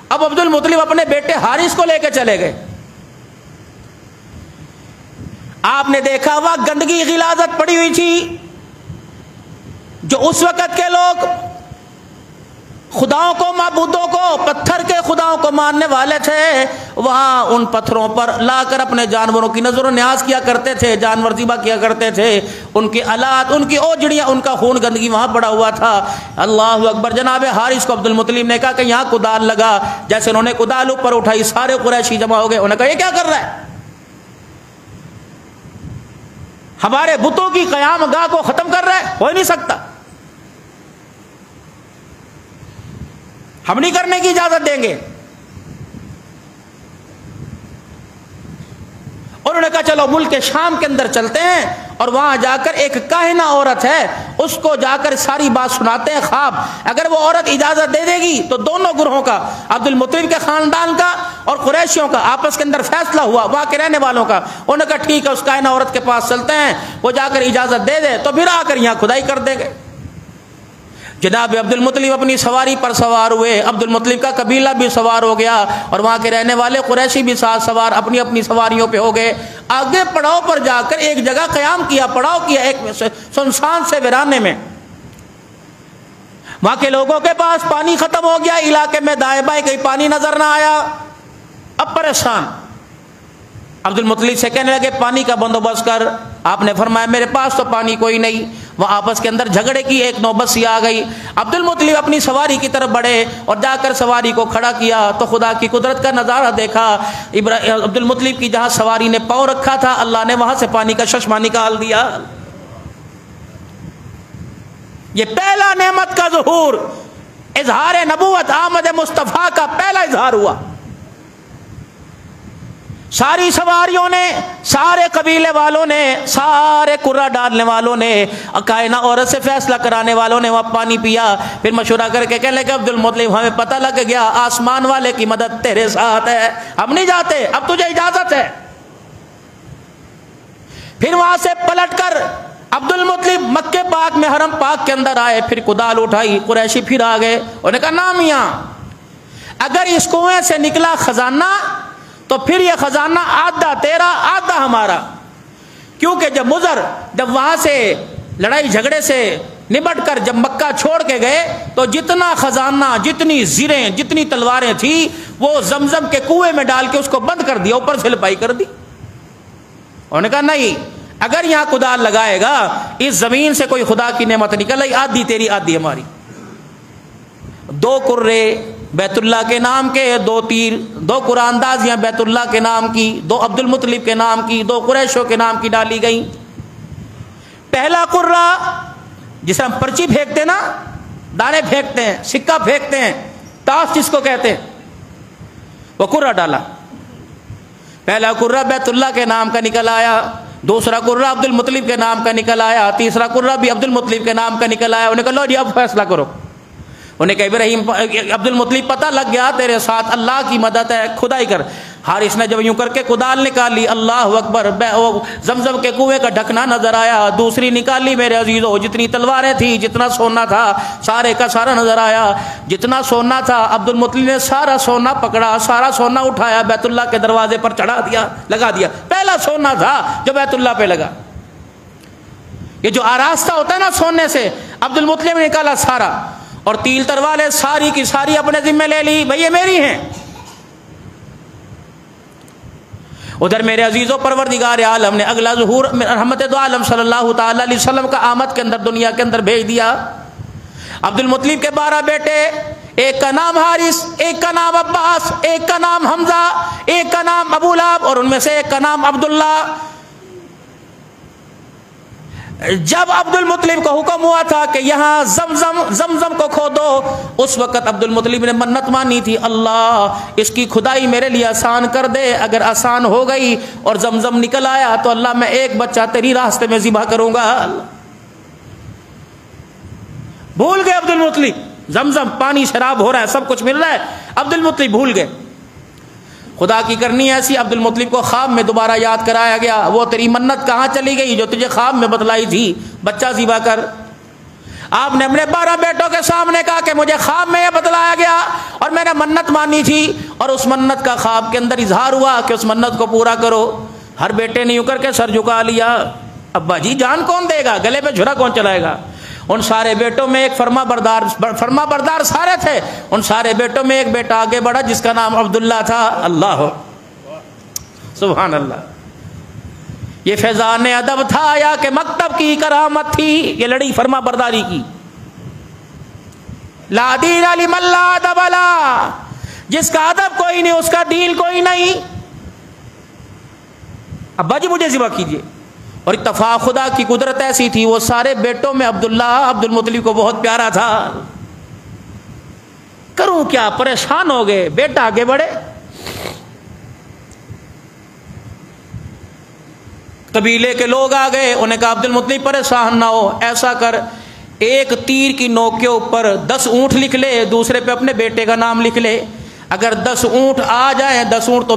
اب عبد المطلب اپنے بیٹے حارث کو لے کے چلے گئے۔ آپ نے دیکھا وہاں گندگی غلاظت پڑی ہوئی تھی، جو اس وقت کے لوگ خداؤں کو، معبودوں کو، پتھر کے خداؤں کو ماننے والے تھے، وہاں ان پتھروں پر لا کر اپنے جانوروں کی نظر و نیاز کیا کرتے تھے، جانور ذبح کیا کرتے تھے، ان کی آلات، ان کی اوجڑیاں، ان کا خون گندگی وہاں پڑا ہوا تھا۔ اللہ اکبر، جناب حارث کو عبد المطلب نے کہا کہ یہاں کدال لگا۔ جیسے انہوں نے کدال اوپر اٹھائی سارے قریشی جمع ہو گئے، انہوں نے کہا یہ کیا کر رہا ہے؟ ہمارے بتوں کی قیام گاہ کو ختم کر رہا ہے، ہو ہی نہیں سکتا، ہم نہیں کرنے کی اجازت دیں گے۔ انہوں نے کہا چلو ملک شام کے اندر چلتے ہیں اور وہاں جا کر ایک کاہنہ عورت ہے، اس کو جا کر ساری بات سناتے ہیں خواب، اگر وہ عورت اجازت دے دے گی تو دونوں گروہوں کا، عبد المطلب کے خاندان کا اور قریشیوں کا آپس کے اندر فیصلہ ہوا، وہاں کے رہنے والوں کا۔ انہوں نے کہا ٹھیک ہے، اس کاہنہ عورت کے پاس چلتے ہیں، وہ جا کر اجازت دے دے تو پھر آ کر یہاں کھدائی کر دیں گے۔ جناب عبد المطلب اپنی سواری پر سوار ہوئے، عبد المطلب کا قبیلہ بھی سوار ہو گیا اور وہاں کے رہنے والے قریشی بھی ساتھ سوار اپنی اپنی سواریوں پہ ہو گئے۔ آگے پڑاؤ پر جا کر ایک جگہ قیام کیا، پڑاؤ کیا ایک سنسان سے ویرانے میں۔ وہاں کے لوگوں کے پاس پانی ختم ہو گیا، علاقے میں دائیں بائیں کہیں پانی نظر نہ آیا۔ اب پریشان عبد المطلب سے کہنے لگے پانی کا بندوبست کر. آپ نے فرمایا میرے پاس تو پانی کوئی نہیں. وہ آپس کے اندر جھگڑے کی ایک نوبت سی آ گئی. عبد المطلب اپنی سواری کی طرف بڑھے اور جا کر سواری کو کھڑا کیا تو خدا کی قدرت کا نظارہ دیکھا. عبد المطلب کی جہاں سواری نے پاؤں رکھا تھا اللہ نے وہاں سے پانی کا چشمہ نکال دیا. یہ پہلا نعمت کا ظہور، اظہار نبوت آمد مصطفیٰ کا پہلا اظہار ہوا. ساری سواریوں نے، سارے قبیلے والوں نے، سارے قرہ ڈالنے والوں نے، کائنہ عورت سے فیصلہ کرانے والوں نے وہاں پانی پیا. پھر مشورہ کر کے کہنے لگے عبد المطلب ہمیں پتہ لگ گیا آسمان والے کی مدد تیرے ساتھ ہے، ہم نہیں جاتے، اب تجھے اجازت ہے. پھر وہاں سے پلٹ کر عبد المطلب مکے پاک میں حرم پاک کے اندر آئے. پھر کدال اٹھائی، قریشی پھر آ گئے. انہوں نے کہا نا میاں اگر اس کنویں سے نکلا خزانہ تو پھر یہ خزانہ آدھا تیرا آدھا ہمارا، کیونکہ جب وہاں سے لڑائی جھگڑے سے نبٹ کر جب مکہ چھوڑ کے گئے تو جتنا خزانہ، جتنی زریں، جتنی تلواریں تھیں وہ زمزم کے کنویں میں ڈال کے اس کو بند کر دیا، اوپر سے لپائی کر دی. انہوں نے کہا نہیں، اگر یہاں کدال لگائے گا اس زمین سے کوئی خدا کی نعمت نکل آئی، آدھی تیری آدھی ہماری. 2 کرے بیت اللہ کے نام کے، 2 تیر، 2 قرآن اندازیاں بیت اللہ کے نام کی، 2 عبد المطلب کے نام کی، 2 قریشوں کے نام کی ڈالی گئیں. پہلا قرہ جسے ہم پرچی پھینکتے نا، دانے پھینکتے ہیں، سکہ پھینکتے ہیں، تاش جس کو کہتے ہیں، وہ قرہ ڈالا. پہلا قرہ بیت اللہ کے نام کا نکل آیا، دوسرا قرہ عبد المطلب کے نام کا نکل آیا، تیسرا قرہ بھی عبد المطلب کے نام کا نکل آیا. انہوں نے کہا لو جی اب فیصلہ کرو. انہیں کہا ابراہیم، عبد المطلب پتہ لگ گیا تیرے ساتھ اللہ کی مدد ہے، کھدائی کر. حارث نے جب یوں کر کے کدال نکالی، اللہ اکبر، زمزم کے کنویں کا ڈھکنا نظر آیا. دوسری نکالی میرے عزیزو، جتنی تلواریں تھیں، جتنا سونا تھا سارے کا سارا نظر آیا. جتنا سونا تھا عبد المطلب نے سارا سونا پکڑا، سارا سونا اٹھایا، بیت اللہ کے دروازے پر چڑھا دیا، لگا دیا. پہلا سونا تھا جو بیت اللہ پہ لگا. یہ جو آراستہ ہوتا ہے نا سونے سے، عبد المطلب نے نکالا سارا، اور تیل تروالے ساری کی ساری اپنے ذمہ لے لی، بھئی یہ میری ہیں. ادھر میرے عزیزوں پروردگار عالم نے اگلا ظہور رحمت دو عالم صلی اللہ تعالی علیہ وسلم کا آمد کے اندر دنیا کے اندر بھیج دیا. عبد المطلب کے 12 بیٹے، ایک کا نام حارث، ایک کا نام عباس، ایک کا نام حمزہ، ایک کا نام ابو لہب، اور ان میں سے ایک کا نام عبداللہ. جب عبد المطلب کو حکم ہوا تھا کہ یہاں زمزم کو کھودو، اس وقت عبد المطلب نے منت مانی تھی، اللہ اس کی کھدائی میرے لیے آسان کر دے. اگر آسان ہو گئی اور زمزم نکل آیا تو اللہ میں ایک بچہ تیری راستے میں ذبح کروں گا. بھول گئے عبد المطلب، زمزم پانی شراب ہو رہا ہے، سب کچھ مل رہا ہے، عبد المطلب بھول گئے. خدا کی کرنی ایسی، عبد المطلب کو خواب میں دوبارہ یاد کرایا گیا، وہ تیری منت کہاں چلی گئی جو تجھے خواب میں بتلائی تھی، بچہ ذبح کر. آپ نے اپنے 12 بیٹوں کے سامنے کہا کہ مجھے خواب میں یہ بتلایا گیا اور میں نے منت مانی تھی، اور اس منت کا خواب کے اندر اظہار ہوا کہ اس منت کو پورا کرو. ہر بیٹے نے یوں کر کے سر جھکا لیا. ابا جی جان کون دے گا، گلے پہ جھرا کون چلائے گا. ان سارے بیٹوں میں ایک فرما بردار سارے تھے. ان سارے بیٹوں میں ایک بیٹا آگے بڑھا جس کا نام عبداللہ تھا. اللہ سبحان اللہ. یہ فیضان ادب تھا یا کہ مکتب کی کرامت تھی؟ یہ لڑی فرما برداری کی. لا دین لمن لا ادب لا، جس کا ادب کوئی نہیں اس کا دین کوئی نہیں. ابا جی مجھے ذبح کیجیے. اور اتفاق خدا کی قدرت ایسی تھی، وہ سارے بیٹوں میں عبداللہ عبد المطلب کو بہت پیارا تھا. کروں کیا، پریشان ہو گئے. بیٹا آگے بڑھے، قبیلے کے لوگ آ گئے، انہیں کہا عبد المطلب پریشان نہ ہو، ایسا کر ایک تیر کی نوک کے اوپر 10 اونٹ لکھ لے، دوسرے پہ اپنے بیٹے کا نام لکھ لے. اگر 10 اونٹ آ جائیں، 10 اونٹ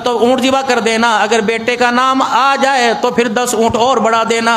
تو اونٹ ذبح کر دینا، اگر بیٹے کا نام آ جائے تو پھر 10 اونٹ اور بڑھا دینا.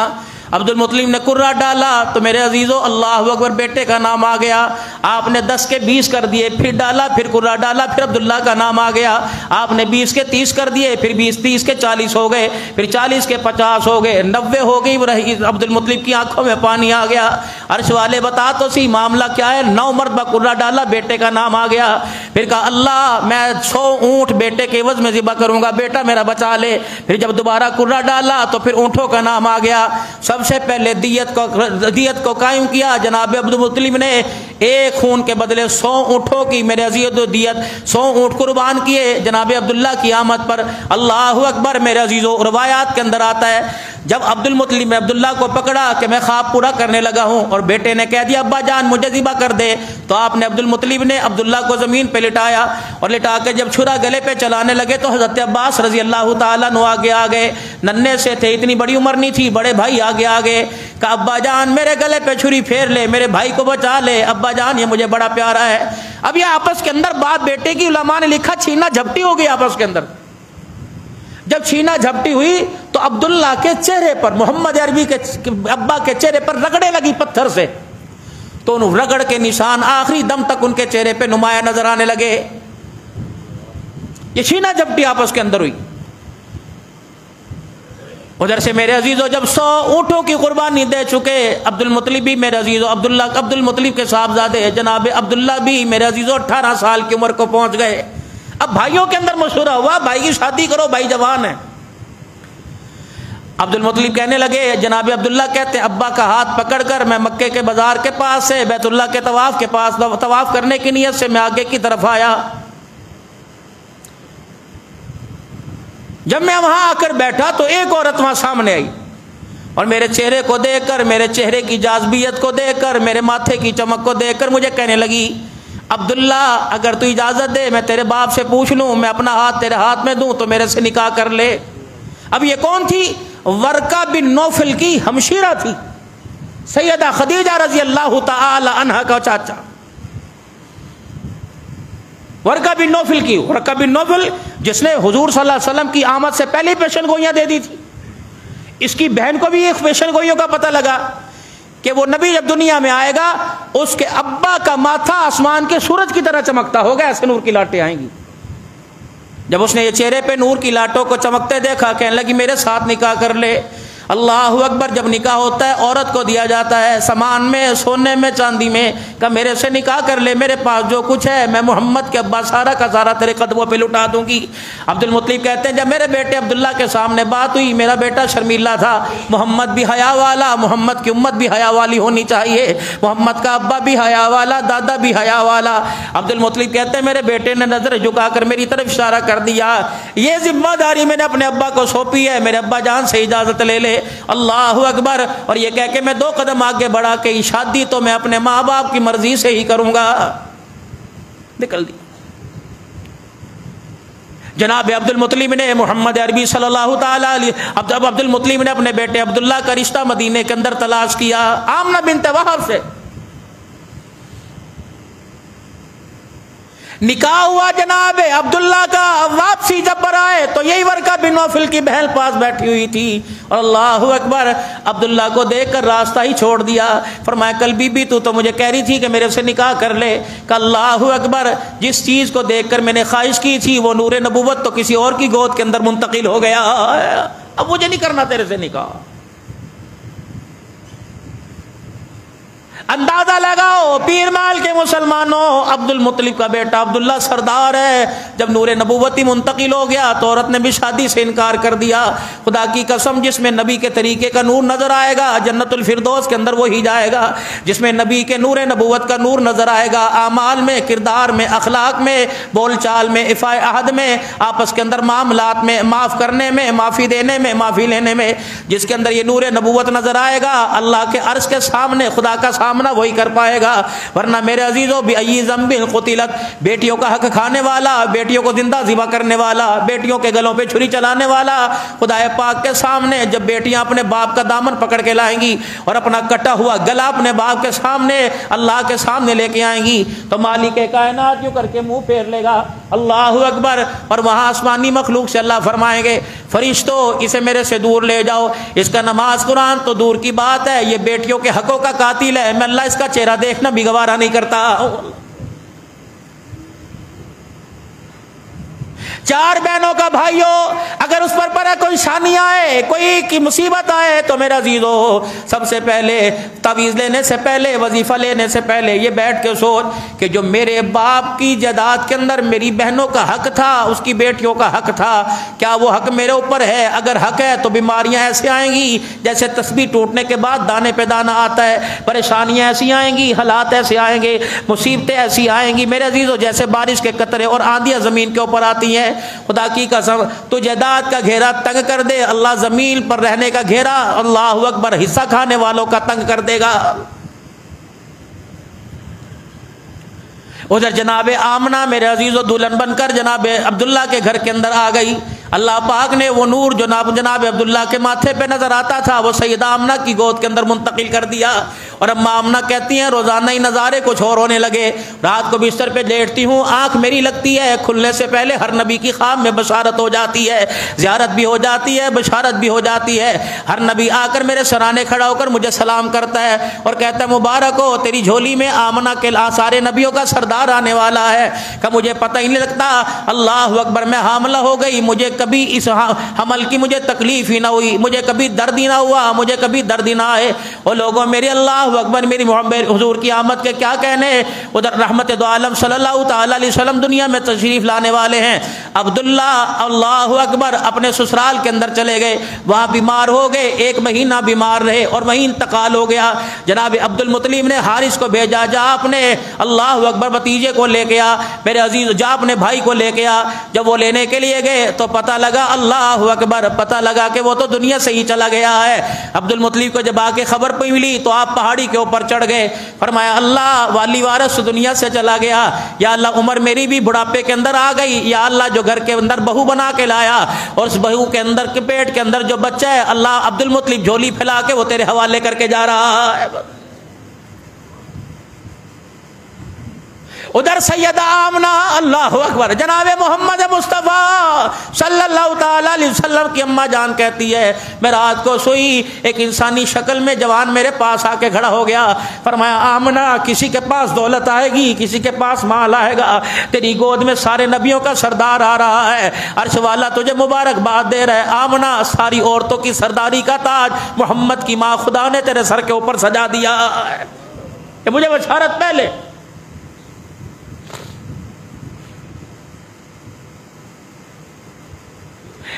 عبد المطلب نے کرہ ڈالا تو میرے عزیزو اللہ اکبر بیٹے کا نام آ گیا. آپ نے 10 کے 20 کر دیے, پھر ڈالا, پھر کرہ ڈالا, پھر عبداللہ کا نام آ گیا. آپ نے 20 کے 30 کر دیے, پھر 30 کے 40 ہو گئے, پھر 40 کے 50 ہو گئے, 90 ہو گئی. عبد المطلب کی آنکھوں میں پانی آ گیا. عرش والے بتا تو سی معاملہ کیا ہے. 9 مرتبہ کرہ ڈالا, بیٹے کا نام آ گیا. پھر کہا اللہ میں 100 اونٹ بیٹے کے عوض میں ذبح کروں گا, بیٹا میرا بچا لے. پھر جب دوبارہ کرہ ڈالا تو پھر اونٹوں کا نام آ گیا. سب سے پہلے دیت کو قائم کیا. جناب عبد المطلب نے ایک خون کے بدلے 100 اونٹوں کی میرے عزیز دیت 100 اونٹ قربان کیے جناب عبداللہ کی آمد پر. اللہ اکبر. میرے عزیزو روایات کے اندر آتا ہے جب عبد المطلب نے عبداللہ کو پکڑا کہ میں خواب پورا کرنے لگا ہوں اور بیٹے نے کہہ دیا ابا جان مجھے ذبح کر دے, تو آپ نے عبد المطلب نے عبداللہ کو زمین پہ لٹایا اور لٹا کے جب چھرا گلے پہ چلانے لگے تو حضرت عباس رضی اللہ تعالیٰ عنہ آگے آگے, ننھے سے تھے, اتنی بڑی عمر نہیں تھی, بڑے بھائی آگے آگے. کہ ابا جان میرے گلے پہ چھری پھیر لے, میرے بھائی کو بچا لے, ابا جان یہ مجھے بڑا پیارا ہے. اب یہ آپس کے اندر باپ بیٹے کی علماء نے لکھا چھینا جھپٹی ہو گئی آپس کے اندر. جب چھینا جھپٹی ہوئی تو عبداللہ کے چہرے پر, محمد عربی کے ابا کے چہرے پر رگڑے لگی پتھر سے, تو ان رگڑ کے نشان آخری دم تک ان کے چہرے پہ نمایاں نظر آنے لگے. یہ چھینا جھپٹی آپس کے اندر ہوئی. ادھر سے میرے عزیزو جب 100 اونٹوں کی قربانی دے چکے عبد المطلب بھی میرے عزیزو عبد المطلب کے صاحبزادے جناب عبداللہ بھی میرے عزیزو 18 سال کی عمر کو پہنچ گئے. اب بھائیوں کے اندر مشورہ ہوا بھائی کی شادی کرو, بھائی جوان ہے. عبد المطلب کہنے لگے, جناب عبداللہ کہتے ہیں ابا کا ہاتھ پکڑ کر میں مکے کے بازار کے پاس سے بیت اللہ کے طواف کے پاس طواف کرنے کی نیت سے میں آگے کی طرف آیا. جب میں وہاں آ کر بیٹھا تو ایک عورت وہاں سامنے آئی اور میرے چہرے کو دیکھ کر, میرے چہرے کی جاذبیت کو دیکھ کر, میرے ماتھے کی چمک کو دیکھ کر مجھے کہنے لگی عبداللہ اگر تو اجازت دے میں تیرے باپ سے پوچھ لوں, میں اپنا ہاتھ تیرے ہاتھ میں دوں تو میرے سے نکاح کر لے. اب یہ کون تھی؟ ورقہ بن نوفل کی ہمشیرہ تھی, سیدہ خدیجہ رضی اللہ تعالی عنہا کا چاچا. ورقہ بن نوفل کی, ورقہ بن نوفل جس نے حضور صلی اللہ علیہ وسلم کی آمد سے پہلے پیشن گوئیاں دے دی تھی. اس کی بہن کو بھی ایک پیشن گوئیوں کا پتہ لگا کہ وہ نبی جب دنیا میں آئے گا اس کے ابا کا ماتھا آسمان کے سورج کی طرح چمکتا ہوگا, ایسے نور کی لاٹیں آئیں گی. جب اس نے یہ چہرے پہ نور کی لاٹوں کو چمکتے دیکھا کہنے لگی میرے ساتھ نکاح کر لے. اللہ اکبر. جب نکاح ہوتا ہے عورت کو دیا جاتا ہے سامان میں, سونے میں, چاندی میں, کہ میرے سے نکاح کر لے, میرے پاس جو کچھ ہے میں محمد کے ابا سارا کا سارا تیرے قدموں پہ لٹا دوں گی. عبد المطلب کہتے ہیں جب میرے بیٹے عبداللہ کے سامنے بات ہوئی, میرا بیٹا شرمیلا تھا, محمد بھی حیا والا, محمد کی امت بھی حیا والی ہونی چاہیے, محمد کا ابا بھی حیا والا, دادا بھی حیا والا. عبد المطلب کہتے ہیں میرے بیٹے نے نظر جھکا کر میری طرف اشارہ کر دیا, یہ ذمہ داری میں نے اپنے ابا کو سونپی ہے, میرے ابا جان سے اجازت لے لے. اللہ اکبر. اور یہ کہہ کے میں 2 قدم آگے بڑھا کہ شادی تو میں اپنے ماں باپ کی مرضی سے ہی کروں گا. نکل دی. جناب عبد المطلب نے محمد عربی صلی اللہ تعالی علیہ عبد المطلب نے اپنے بیٹے عبداللہ کا رشتہ مدینے کے اندر تلاش کیا آمنہ بنت وہب سے. نکاح ہوا جناب عبداللہ کا. واپسی جب پر آئے تو یہی ورقہ بن نوفل کی بہن پاس بیٹھی ہوئی تھی, اور اللہ اکبر عبداللہ کو دیکھ کر راستہ ہی چھوڑ دیا. فرمایا کل بی بی تو مجھے کہہ رہی تھی کہ میرے سے نکاح کر لے. کہ اللہ اکبر, جس چیز کو دیکھ کر میں نے خواہش کی تھی وہ نور نبوت تو کسی اور کی گود کے اندر منتقل ہو گیا, اب مجھے نہیں کرنا تیرے سے نکاح. اندازہ لگاؤ پیر مال کے مسلمانوں, عبد المطلب کا بیٹا عبداللہ سردار ہے. جب نور نبوتی منتقل ہو گیا تو عورت نے بھی شادی سے انکار کر دیا. خدا کی قسم جس میں نبی کے طریقے کا نور نظر آئے گا جنت الفردوس کے اندر وہی جائے گا. جس میں نبی کے نور نبوت کا نور نظر آئے گا, اعمال میں, کردار میں, اخلاق میں, بول چال میں, افائے عہد میں, آپس کے اندر معاملات میں, معاف کرنے میں, معافی دینے میں, معافی لینے میں, جس کے اندر یہ نور نبوت نظر آئے گا اللہ کے عرش کے سامنے خدا کا سامنا وہی کر پائے گا. ورنہ میرے عزیزوں بأی ذنب قتلت, بیٹیوں کا حق کھانے والا, بیٹیوں کو زندہ ذبح کرنے والا, بیٹیوں کے گلوں پہ چھری چلانے والا, خدا پاک کے سامنے جب بیٹیاں اپنے باپ کا دامن پکڑ کے لائیں گی اور اپنا کٹا ہوا گلا اپنے باپ کے سامنے اللہ کے سامنے لے کے آئیں گی تو مالک کائنات یوں کر کے منہ پھیر لے گا, اللہ اکبر. اور وہاں آسمانی مخلوق سے اللہ فرمائیں گے فرشتوں اسے میرے سے دور لے جاؤ, اس کا نماز قرآن تو دور کی بات ہے, یہ بیٹیوں کے حقوں کا قاتل ہے, میں اللہ اس کا چہرہ دیکھنا بھی گوارا نہیں کرتا. 4 بہنوں کا بھائیو, اگر اس پر کوئی شانی آئے, کوئی کی مصیبت آئے تو میرا عزیزو سب سے پہلے تعویذ لینے سے پہلے, وظیفہ لینے سے پہلے یہ بیٹھ کے سوچ کہ جو میرے باپ کی جائیداد کے اندر میری بہنوں کا حق تھا, اس کی بیٹیوں کا حق تھا, کیا وہ حق میرے اوپر ہے؟ اگر حق ہے تو بیماریاں ایسے آئیں گی جیسے تسبیح ٹوٹنے کے بعد دانے پہ دانہ آتا ہے, پریشانیاں ایسی آئیں گی, حالات ایسے آئیں گے, مصیبتیں ایسی آئیں گی میرے عزیزو جیسے بارش کے قطرے اور آندیاں زمین کے اوپر آتی ہیں. خدا کی قسم تو جائیداد کا گھیرا تنگ کر دے, اللہ زمین پر رہنے کا گھیرا اللہ اکبر حصہ کھانے والوں کا تنگ کر دے گا. ادھر جناب آمنہ میرے عزیزو دلہن بن کر جناب عبداللہ کے گھر کے اندر آ گئی. اللہ پاک نے وہ نور جناب عبداللہ کے ماتھے پہ نظر آتا تھا وہ سیدہ آمنہ کی گود کے اندر منتقل کر دیا. اور اما آمنہ کہتی ہیں روزانہ ہی نظارے کچھ اور ہونے لگے. رات کو بستر پہ لیٹتی ہوں, آنکھ میری لگتی ہے کھلنے سے پہلے ہر نبی کی خواب میں بشارت ہو جاتی ہے, زیارت بھی ہو جاتی ہے, بشارت بھی ہو جاتی ہے. ہر نبی آ کر میرے سرانے کھڑا ہو کر مجھے سلام کرتا ہے اور کہتا ہے مبارک ہو تیری جھولی میں آمنہ کے سارے نبیوں کا سردار آنے والا ہے. کہ مجھے پتہ ہی نہیں لگتا, اللہ اکبر میں حاملہ ہو گئی, مجھے کبھی اس حمل کی مجھے تکلیف ہی نہ ہوئی, مجھے کبھی درد ہی نہ ہوا, مجھے کبھی درد ہی نہ آئے. اور لوگوں میری اللہ اکبر میری محمد حضور کی آمد کے کیا کہنے. ادھر رحمت دو عالم صلی اللہ تعالی علیہ وسلم دنیا میں تشریف لانے والے ہیں. عبداللہ اللہ اکبر اپنے سسرال کے اندر چلے گئے, وہاں بیمار ہو گئے, 1 مہینہ بیمار رہے اور وہیں انتقال ہو گیا. جناب عبد المطلب نے حارث کو بھیجا, جا اپنے اللہ اکبر بھتیجے کو لے کے آ میرے عزیز, جا اپنے بھائی کو لے کے آ. جب وہ لینے کے لیے گئے تو پتہ لگا اللہ اکبر, پتہ لگا کہ وہ تو دنیا سے ہی چلا گیا ہے. عبد المطلب کو جب آ کے خبر ملی تو آپ پہاڑی کے اوپر چڑھ گئے, فرمایا اللہ والی وارث دنیا سے چلا گیا, یا اللہ عمر میری بھی بڑھاپے کے اندر آ گئی, یا اللہ جو گھر کے اندر بہو بنا کے لایا اور اس بہو کے اندر کے پیٹ کے اندر جو بچہ ہے, اللہ عبد المطلب جھولی پھیلا کے وہ تیرے حوالے کر کے جا رہا ہے. ادھر سیدہ آمنہ اللہ اکبر جناب محمد مصطفیٰ صلی اللہ تعالی علیہ وسلم کی اماں جان کہتی ہے میں رات کو سوئی, ایک انسانی شکل میں جوان میرے پاس آ کے کھڑا ہو گیا. فرمایا آمنہ کسی کے پاس دولت آئے گی, کسی کے پاس مال آئے گا, تیری گود میں سارے نبیوں کا سردار آ رہا ہے, عرش والا تجھے مبارکباد دے رہا ہے. آمنہ ساری عورتوں کی سرداری کا تاج محمد کی ماں خدا نے تیرے سر کے اوپر سجا دیا ہے. کہ مجھے بشارت پہلے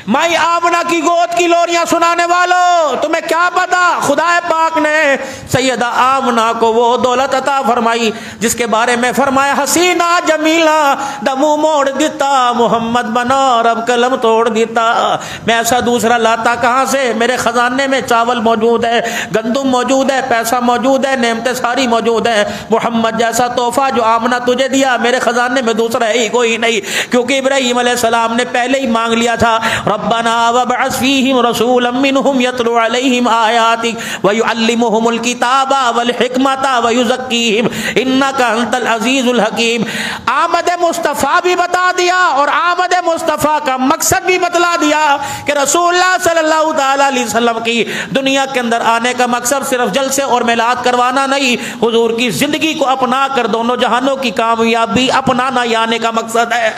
مائی آمنہ کی گود کی لوریاں سنانے والوں تمہیں کیا پتا, خدا پاک نے سیدہ آمنہ کو وہ دولت عطا فرمائی جس کے بارے میں فرمایا حسینہ جمیلہ دمو موڑ دیتا محمد بنا رب قلم توڑ دیتا. میں ایسا دوسرا لاتا کہاں سے, میرے خزانے میں چاول موجود ہے, گندم موجود ہے, پیسہ موجود ہے, نعمتیں ساری موجود ہے. محمد جیسا تحفہ جو آمنہ تجھے دیا میرے خزانے میں دوسرا ہے ہی کوئی نہیں, کیونکہ ابراہیم علیہ السلام نے پہلے ہی مانگ لیا تھا ربنا وابعث فیہم رسولا منہم یتلو علیہم آیاتک ویعلمہم الکتاب والحکمت ویزکیہم انک انت العزیز الحکیم. آمد مصطفیٰ بھی بتا دیا اور آمد مصطفیٰ کا مقصد بھی بتلا دیا کہ رسول اللہ صلی اللہ تعالی علیہ وسلم کی دنیا کے اندر آنے کا مقصد صرف جلسے اور میلاد کروانا نہیں, حضور کی زندگی کو اپنا کر دونوں جہانوں کی کامیابی اپنانا یہ آنے کا مقصد ہے.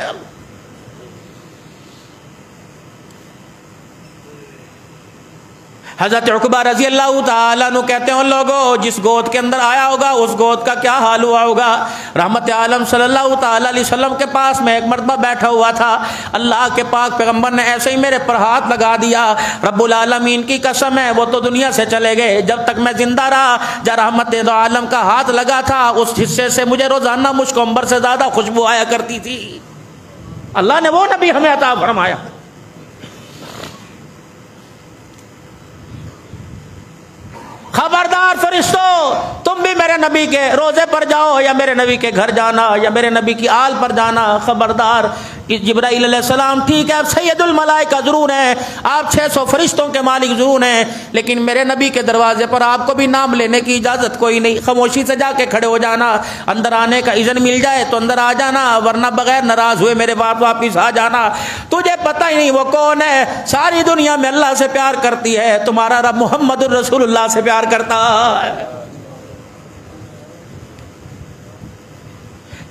حضرت عقبہ رضی اللہ تعالیٰ عنہ کہتے ہیں لوگوں جس گود کے اندر آیا ہوگا اس گود کا کیا حال ہوا ہوگا. رحمت عالم صلی اللہ تعالیٰ علیہ وسلم کے پاس میں ایک مرتبہ بیٹھا ہوا تھا, اللہ کے پاک پیغمبر نے ایسے ہی میرے پر ہاتھ لگا دیا, رب العالمین کی قسم ہے وہ تو دنیا سے چلے گئے, جب تک میں زندہ رہا جب رحمت عالم کا ہاتھ لگا تھا اس حصے سے مجھے روزانہ مشک عنبر سے زیادہ خوشبو آیا کرتی تھی. اللہ نے وہ نبی ہمیں عطا فرمایا. خبردار فرشتوں تم بھی میرے نبی کے روزے پر جاؤ یا میرے نبی کے گھر جانا یا میرے نبی کی آل پر جانا, خبردار کہ جبرائیل علیہ السلام ٹھیک ہے آپ سید الملائکہ ضرور ہیں، آپ 600 فرشتوں کے مالک ضرور ہیں، لیکن میرے نبی کے دروازے پر آپ کو بھی نام لینے کی اجازت کوئی نہیں، خاموشی سے جا کے کھڑے ہو جانا، اندر آنے کا اذن مل جائے تو اندر آ جانا، ورنہ بغیر ناراض ہوئے میرے پاس واپس آ جانا۔ تجھے پتہ ہی نہیں وہ کون ہے، ساری دنیا میں اللہ سے پیار کرتی ہے، تمہارا رب محمد الرسول اللہ سے پیار کرتا ہے۔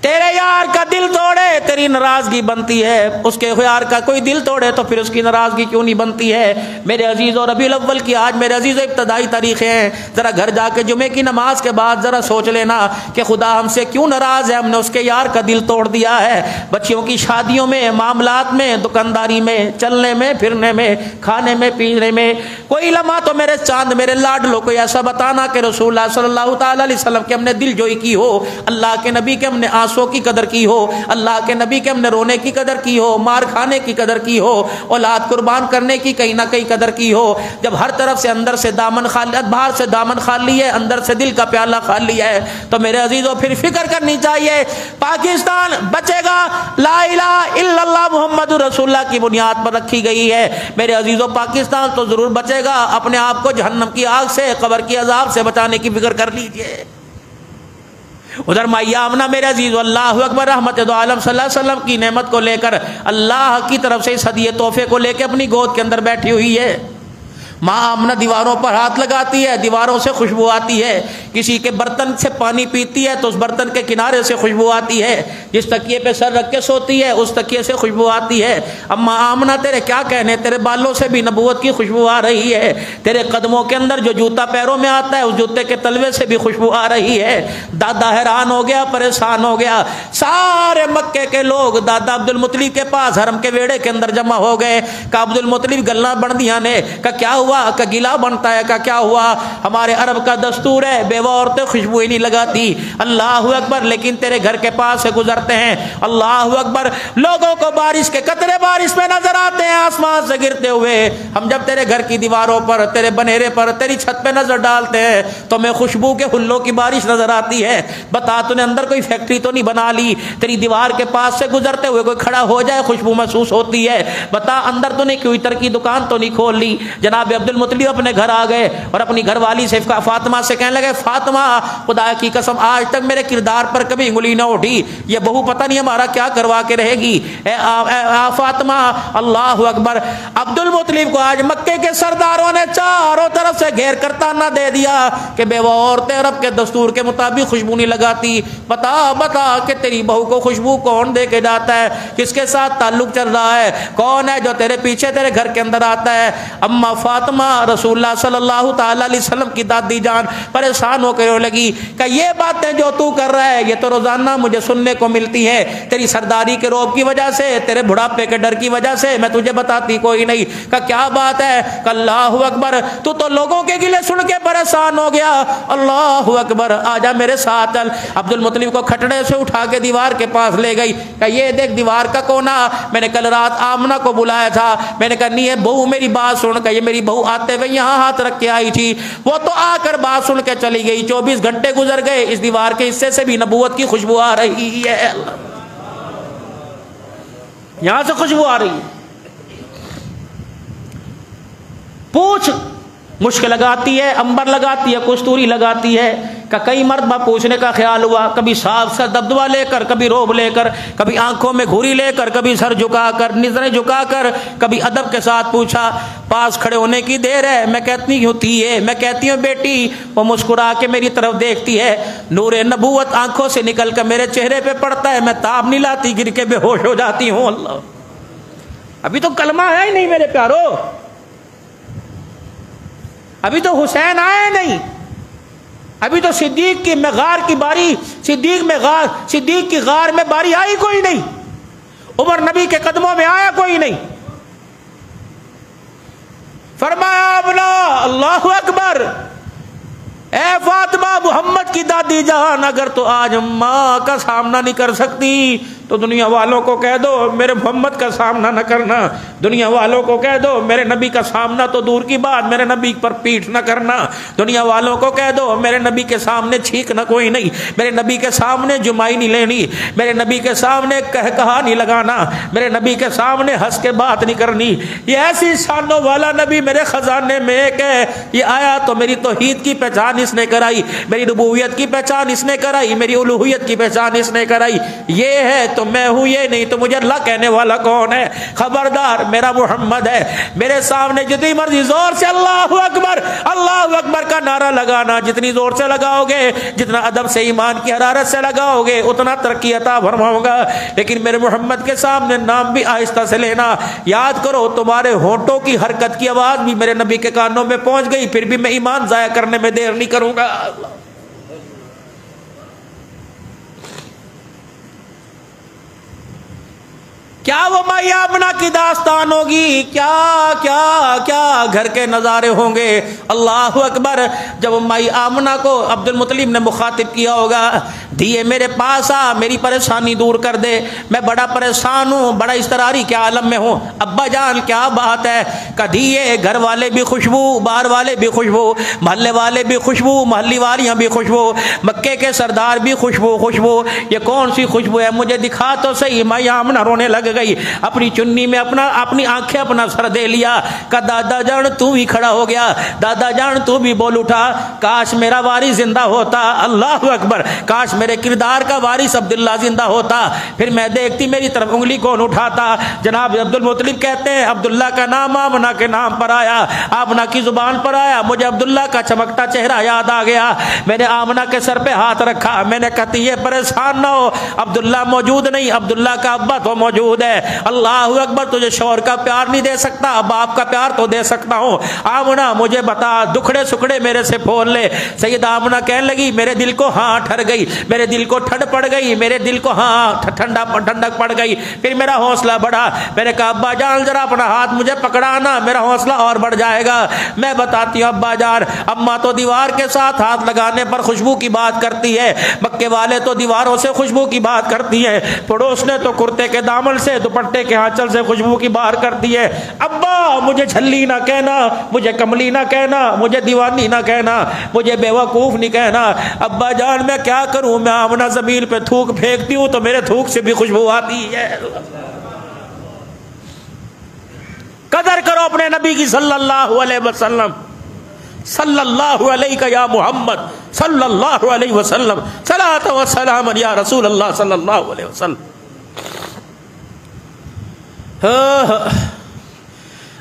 تیرے یار کا دل توڑے تیری ناراضگی بنتی ہے، اس کے یار کا کوئی دل توڑے تو پھر اس کی ناراضگی کیوں نہیں بنتی ہے؟ میرے عزیز اور ربیع الاول کی آج میرے عزیز ابتدائی تاریخیں ہیں، ذرا گھر جا کے جمعے کی نماز کے بعد ذرا سوچ لینا کہ خدا ہم سے کیوں ناراض ہے، ہم نے اس کے یار کا دل توڑ دیا ہے۔ بچیوں کی شادیوں میں، معاملات میں، دکانداری میں، چلنے میں، پھرنے میں، کھانے میں، پینے میں، کوئی لمحہ تو میرے چاند میرے لاڈلو کوئی ایسا بتانا کہ رسول اللہ صلی اللہ تعالی علیہ وسلم کے ہم نے دل جوئی کی ہو، اللہ کے نبی کے ہم نے آنسوں کی قدر کی ہو، اللہ کے نبی کے ہم نے رونے کی قدر کی ہو، مار کھانے کی قدر کی ہو، اولاد قربان کرنے کی کہیں نہ کہیں قدر کی ہو۔ جب ہر طرف سے اندر سے دامن خالی، باہر سے دامن خالی ہے، اندر سے دل کا پیالہ خالی ہے، تو میرے عزیزوں پھر فکر کرنی چاہیے پاکستان بچے گا لا الہ الا اللہ محمد رسول اللہ کی بنیاد پر رکھی گئی ہے۔ میرے عزیزوں پاکستان تو ضرور بچے گا، اپنے آپ کو جہنم کی آگ سے، قبر کی عذاب سے بچانے کی فکر کر لیجئے۔ ادھر مائیہ آمنہ میرے عزیز اللہ اکبر رحمت دو عالم صلی اللہ علیہ وسلم کی نعمت کو لے کر، اللہ کی طرف سے اس ہدیے تحفے کو لے کے اپنی گود کے اندر بیٹھی ہوئی ہے۔ ماں آمنہ دیواروں پر ہاتھ لگاتی ہے، دیواروں سے خوشبو آتی ہے، کسی کے برتن سے پانی پیتی ہے تو اس برتن کے کنارے سے خوشبو آتی ہے، جس تکیے پہ سر رکھ کے سوتی ہے اس تکیے سے خوشبو آتی ہے۔ اما آمنہ تیرے کیا کہنے، تیرے بالوں سے بھی نبوت کی خوشبو آ رہی ہے، تیرے قدموں کے اندر جو جوتا پیروں میں آتا ہے اس جوتے کے تلوے سے بھی خوشبو آ رہی ہے۔ دادا حیران ہو گیا، پریشان ہو گیا، سارے مکے کے لوگ دادا عبد المطلب کے پاس حرم کے ویڑے کے اندر جمع ہو گئے۔ کہ عبد المطلب گلہ بن دیا نے، کہ کیا ہوا، کہ گلا بنتا ہے، کہ کیا ہوا، ہمارے عرب کا دستور ہے بیوہ عورتیں خوشبو ہی نہیں لگاتی۔ اللہ اکبر، لیکن تیرے گھر کے پاس سے گزرتے ہیں، اللہ اکبر، لوگوں کو بارش کے قطرے بارش میں نظر آتے ہیں آسمان سے گرتے ہوئے۔ ہم جب تیرے گھر کی دیواروں پر، تیرے بنیرے پر، تیری چھت پہ نظر ڈالتے ہیں تو میں خوشبو کے ہلوں کی بارش نظر آتی ہے۔ بتا تو نے اندر کوئی فیکٹری تو نہیں بنا لی، تیری دیوار کے پاس سے گزرتے ہوئے کوئی کھڑا ہو جائے خوشبو محسوس ہوتی ہے۔ بتا اندر تو نے کوئی عطر کی دکان تو نہیں کھول لی۔ جناب عبد المطلب اپنے گھر آ گئے اور اپنی گھر والی سے فاطمہ سے کہنے لگے، فاطمہ خدا کی قسم آج تک میرے کردار پر کبھی انگلی نہ اٹھی، یہ بہو پتہ نہیں ہمارا کیا کروا کے رہے گی۔ اے فاطمہ، اللہ اکبر، عبد المطلب کو آج مکے کے سرداروں نے چاروں طرف سے گھیر کر تانا دے دیا کہ بیوہ عورتیں عرب کے دستور کے مطابق خوشبو نہیں لگاتی۔ بتا بتا کہ تیری بہو کو خوشبو کون دے کے جاتا ہے، کس کے ساتھ تعلق چل رہا ہے، کون ہے جو تیرے پیچھے تیرے گھر کے اندر آتا ہے۔ اما فاطمہ رسول اللہ صلی اللہ تعالی علیہ وسلم کی دادی جان پریشان ہو کر لگی کہ یہ باتیں جو تو کر رہا ہے یہ تو روزانہ مجھے سننے کو ملتی ہیں، تیری سرداری کے روب کی وجہ سے، تیرے بڑھاپے کے ڈر کی وجہ سے میں تجھے بتاتی کوئی نہیں۔ کہ کیا بات ہے، کہ اللہ اکبر، تو لوگوں کے گلے سن کے پریشان ہو گیا، اللہ اکبر، آجا میرے ساتھ چل۔ عبد المطلب کو کھٹڑے سے اٹھا کے دیوار کے پاس لے گئی کہ یہ دیکھ دیوار کا کونا، میں نے کل رات آمنہ کو بلایا تھا، میں نے کہا نہیں ہے بہو میری بات سن، کہ یہ میری بہو آتے ہوئے یہاں ہاتھ رکھ کے آئی تھی، وہ تو آ کر بات سن کے چلی گئی، 24 گھنٹے گزر گئے، اس دیوار کے حصے سے بھی نبوت کی خوشبو آ رہی ہے، یہاں سے خوشبو آ رہی ہے۔ پوچھ مشک لگاتی ہے، امبر لگاتی ہے، کستوری لگاتی ہے، کہ کئی مرتبہ پوچھنے کا خیال ہوا، کبھی صاف سا دبدبا لے کر، کبھی روب لے کر، کبھی آنکھوں میں گھوری لے کر، کبھی سر جھکا کر، نظریں جھکا کر، کبھی ادب کے ساتھ پوچھا۔ پاس کھڑے ہونے کی دیر ہے، میں کہتی ہوتی ہے، میں کہتی ہوں بیٹی، وہ مسکرا کے میری طرف دیکھتی ہے، نور نبوت آنکھوں سے نکل کر میرے چہرے پہ پڑتا ہے، میں تاب نہیں لاتی، گر کے بے ہوش ہو جاتی ہوں۔ اللہ، ابھی تو کلمہ ہے ہی نہیں میرے پیارو، ابھی تو حسین آئے نہیں، ابھی تو صدیق کی غار کی باری، صدیق کی غار میں باری آئی کوئی نہیں، عمر نبی کے قدموں میں آیا کوئی نہیں۔ فرمایا ابنا، اللہ اکبر، اے فاطمہ محمد کی دادی جان، اگر تو آج ماں کا سامنا نہیں کر سکتی تو دنیا والوں کو کہہ دو میرے محمد کا سامنا نہ کرنا، دنیا والوں کو کہہ دو میرے نبی کا سامنا تو دور کی بات میرے نبی پر پیٹھ نہ کرنا، دنیا والوں کو کہہ دو میرے نبی کے سامنے چھینکنا کوئی نہیں، میرے نبی کے سامنے جمائی نہیں لینی، میرے نبی کے سامنے کہا نہیں لگانا، میرے نبی کے سامنے ہنس کے بات نہیں کرنی۔ یہ ایسی شانوں والا نبی میرے خزانے میں ایک ہے، یہ آیا تو میری توحید کی پہچان اس نے کرائی، میری ربوبیت کی پہچان اس نے کرائی، میری الوہیت کی پہچان اس نے کرائی۔ یہ ہے تو میں ہوں، یہ نہیں تو مجھے اللہ کہنے والا کون ہے؟ خبردار میرا محمد ہے۔ میرے سامنے جتنی مرضی زور سے اللہ اکبر کا نعرہ لگانا، جتنی زور سے لگاؤ گے، جتنا ادب سے ایمان کی حرارت سے لگاؤ گے، اتنا ترقی عطا فرماؤں گا۔ لیکن میرے محمد کے سامنے نام بھی آہستہ سے لینا۔ یاد کرو تمہارے ہونٹوں کی حرکت کی آواز بھی میرے نبی کے کانوں میں پہنچ گئی، پھر بھی میں ایمان ضائع کرنے میں دیر نہیں کروں گا۔ کیا وہ مائی آمنہ کی داستان ہوگی، کیا کیا کیا گھر کے نظارے ہوں گے۔ اللہ اکبر۔ جب مائی آمنہ کو عبد المطلب نے مخاطب کیا ہوگا، دیے میرے پاس آ، میری پریشانی دور کر دے، میں بڑا پریشان ہوں، بڑا اضطراری کے عالم میں ہوں۔ ابا جان کیا بات ہے؟ کہ دیے گھر والے بھی خوشبو، باہر والے بھی خوشبو، محلے والے بھی خوشبو، محلی والیاں بھی خوشبو، مکے کے سردار بھی خوشبو۔ یہ کون سی خوشبو ہے؟ مجھے دکھا تو صحیح۔ مائی آمنہ رونے لگ گئی، اپنی چنی میں اپنی آنکھیں اپنا سر دے لیا۔ کہ دادا جان تو بھی کھڑا ہو گیا، دادا جان تو بھی بول اٹھا، کاش میرا وارث زندہ ہوتا۔ اللہ اکبر۔ کاش میرے کردار کا وارث عبداللہ زندہ ہوتا، پھر میں دیکھتی میری طرف انگلی کون اٹھاتا۔ جناب عبد المطلب کہتے ہیں عبداللہ کا نام آمنہ کے نام پر آیا، آمنہ کی زبان پر آیا، مجھے عبداللہ کا چمکتا چہرہ یاد آ گیا۔ میں نے آمنہ کے سر پہ ہاتھ رکھا، میں نے کہا یہ پریشان نہ ہو، عبداللہ موجود نہیں، عبداللہ کا ابا تو موجود ہے۔ اللہ اکبر۔ تجھے شوہر کا پیار نہیں دے سکتا، باپ کا پیار تو دے سکتا ہوں۔ آمنہ مجھے بتا، دکھڑے سکڑے میرے سے پھول لے۔ سیدہ آمنہ کہنے لگی میرے دل کو ہاں ٹھر گئی، میرے دل کو ٹھنڈ پڑ گئی، میرے دل کو ہاں ٹھنڈک پڑ گئی۔ پھر میرا حوصلہ بڑھا، میں نے کہا ابا جان ذرا اپنا ہاتھ مجھے پکڑانا، میرا حوصلہ اور بڑھ جائے گا۔ میں بتاتی ہوں ابا جان، اماں تو دیوار کے ساتھ ہاتھ لگانے پر خوشبو کی بات کرتی ہے، مکے والے تو دیواروں سے خوشبو کی بات کرتی ہے، پڑوس نے تو کرتے کے دامن سے دوپٹے کے آنچل سے خوشبو کی بات کرتی ہے۔ ابا مجھے جھلی نہ کہنا، مجھے کملی نہ کہنا، مجھے دیوانی نہ کہنا، مجھے بیوقوف نہیں کہنا۔ ابا جان میں کیا کروں؟ میں آمنہ زمین پہ تھوک پھینکتی ہوں تو میرے تھوک سے بھی خوشبو آتی ہے۔ قدر کرو اپنے نبی کی صلی اللہ علیہ وسلم، صلی اللہ علیہ یا محمد صلی اللہ علیہ وسلم، صلاۃ و سلام یا رسول اللہ صلی اللہ علیہ وسلم۔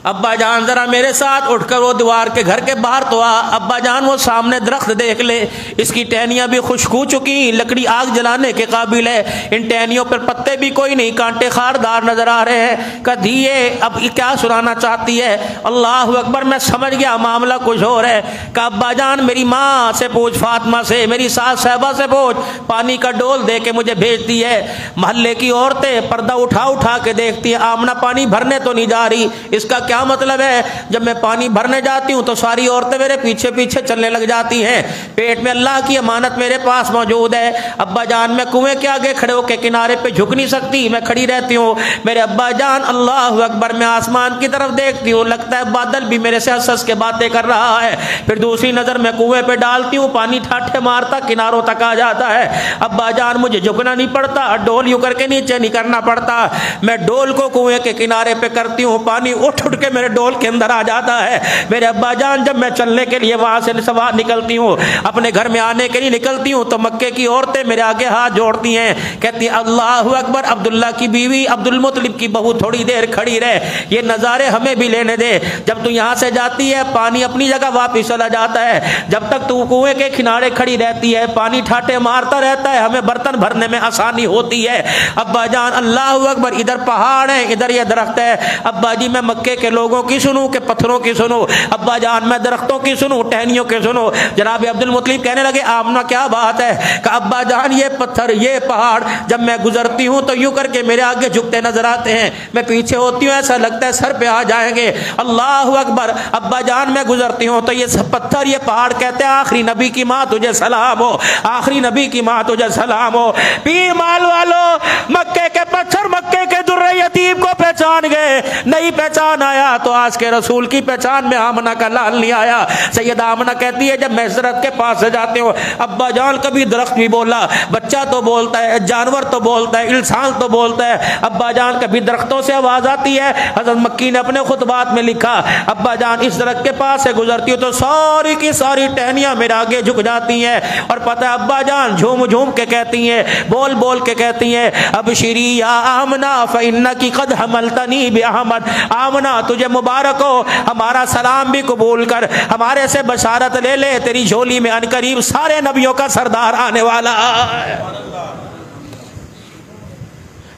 ابا جان ذرا میرے ساتھ اٹھ کر وہ دیوار کے گھر کے باہر تو آ۔ ابا جان وہ سامنے درخت دیکھ لے، اس کی ٹہنیاں بھی خشک ہو چکی، لکڑی آگ جلانے کے قابل ہے، ان ٹہنیوں پر پتے بھی کوئی نہیں، کانٹے خاردار نظر آ رہے ہیں۔ کہ دیے اب کیا سنانا چاہتی ہے؟ اللہ اکبر۔ میں سمجھ گیا معاملہ کچھ اور ہے۔ کہ ابا جان میری ماں سے پوچھ، فاطمہ سے، میری ساس صاحبہ سے پوچھ، پانی کا ڈول دے کے مجھے بھیجتی ہے۔ محلے کی عورتیں پردہ اٹھا کے دیکھتی ہیں، آمنہ پانی بھرنے تو نہیں جا رہی۔ اس کا کیا مطلب ہے؟ جب میں پانی بھرنے جاتی ہوں تو ساری عورتیں میرے پیچھے پیچھے چلنے لگ جاتی ہیں، پیٹ میں اللہ کی امانت میرے پاس موجود ہے۔ ابا جان میں کنویں کے آگے کھڑے ہو کے کنارے پہ جھک نہیں سکتی، میں کھڑی رہتی ہوں۔ میرے ابا جان اللہ اکبر، میں آسمان کی طرف دیکھتی ہوں، لگتا ہے بادل بھی میرے سے ہنس کے باتیں کر رہا ہے۔ پھر دوسری نظر میں کنویں پہ ڈالتی ہوں، پانی ٹھاٹھے مارتا کناروں تک آ جاتا ہے۔ ابا جان مجھے جھکنا نہیں پڑتا، ڈول یوں کر کے نیچے نہیں کرنا پڑتا، میں ڈول کو کنویں کے کنارے پہ کرتی ہوں، پانی اٹھ کے میرے ڈول کے اندر آ جاتا ہے۔ میرے ابا جان جب میں چلنے کے لیے وہاں سے سوار نکلتی ہوں، اپنے گھر میں آنے کے لیے نکلتی ہوں، تو مکے کی عورتیں میرے آگے ہاتھ جوڑتی ہیں، کہتی ہیں اللہ اکبر، عبداللہ کی بیوی عبد المطلب کی بہو تھوڑی دیر کھڑی رہے، یہ نظارے ہمیں بھی لینے دے۔ جب تو یہاں سے جاتی ہے پانی اپنی جگہ واپس چلا جاتا ہے، جب تک تو کنویں کے کنارے کھڑی رہتی ہے پانی ٹھاٹے مارتا رہتا ہے، ہمیں برتن بھرنے میں آسانی ہوتی ہے۔ ابا جان اللہ اکبر، ادھر پہاڑ ہے، ادھر یہ درخت ہے۔ ابا جی میں مکے کے لوگوں کی سنوں کہ پتھروں کی سنوں؟ ابا جان میں درختوں کی سنوں، ٹہنیوں کی سنوں؟ جناب عبد المطلب کہنے لگے آمنہ کیا بات ہے؟ کہ ابا جان یہ پتھر، یہ پہاڑ جب میں گزرتی ہوں ہوں تو یوں کر کے میرے آگے جھکتے نظر آتے ہیں، میں پیچھے ہوتی ہوں ایسا لگتا ہے سر پہ آ جائیں گے۔ اللہ اکبر۔ ابا جان میں گزرتی ہوں تو یہ پتھر یہ پہاڑ کہتے ہیں آخری نبی کی ماں تجھے سلام ہو، آخری نبی کی ماں تجھے سلام ہو۔ پیر مال والو، مکے کے پتھر مکے کے در یتیم کو پہچان گئے، نہیں پہچان آیا تو آج کے رسول کی پہچان میں آمنہ کا لال نہیں آیا۔ سیدہ آمنہ کہتی ہے جب میں حضرت کے پاس سے جاتے ہوں، ابا جان کبھی درخت بھی بولا، بچہ تو بولتا ہے، جانور تو بولتا ہے، انسان تو بولتا ہے، ابا جان کبھی درختوں سے آواز آتی ہے۔ حضرت مکی نے اپنے خطبات میں لکھا ابا جان اس درخت کے پاس سے گزرتی ہوں تو ساری کی ساری ٹہنیاں میرے آگے جھک جاتی ہیں، اور پتہ ہے ابا جان جھوم جھوم کے کہتی ہیں، بول بول کے کہتی ہیں ابشری یا آمنہ فإنکی قد حملتنی بأحمد۔ آمنہ تجھے مبارک ہو، ہمارا سلام بھی قبول کر، ہمارے سے بشارت لے لے، تیری جھولی میں عنقریب سارے نبیوں کا سردار آنے والا ہے۔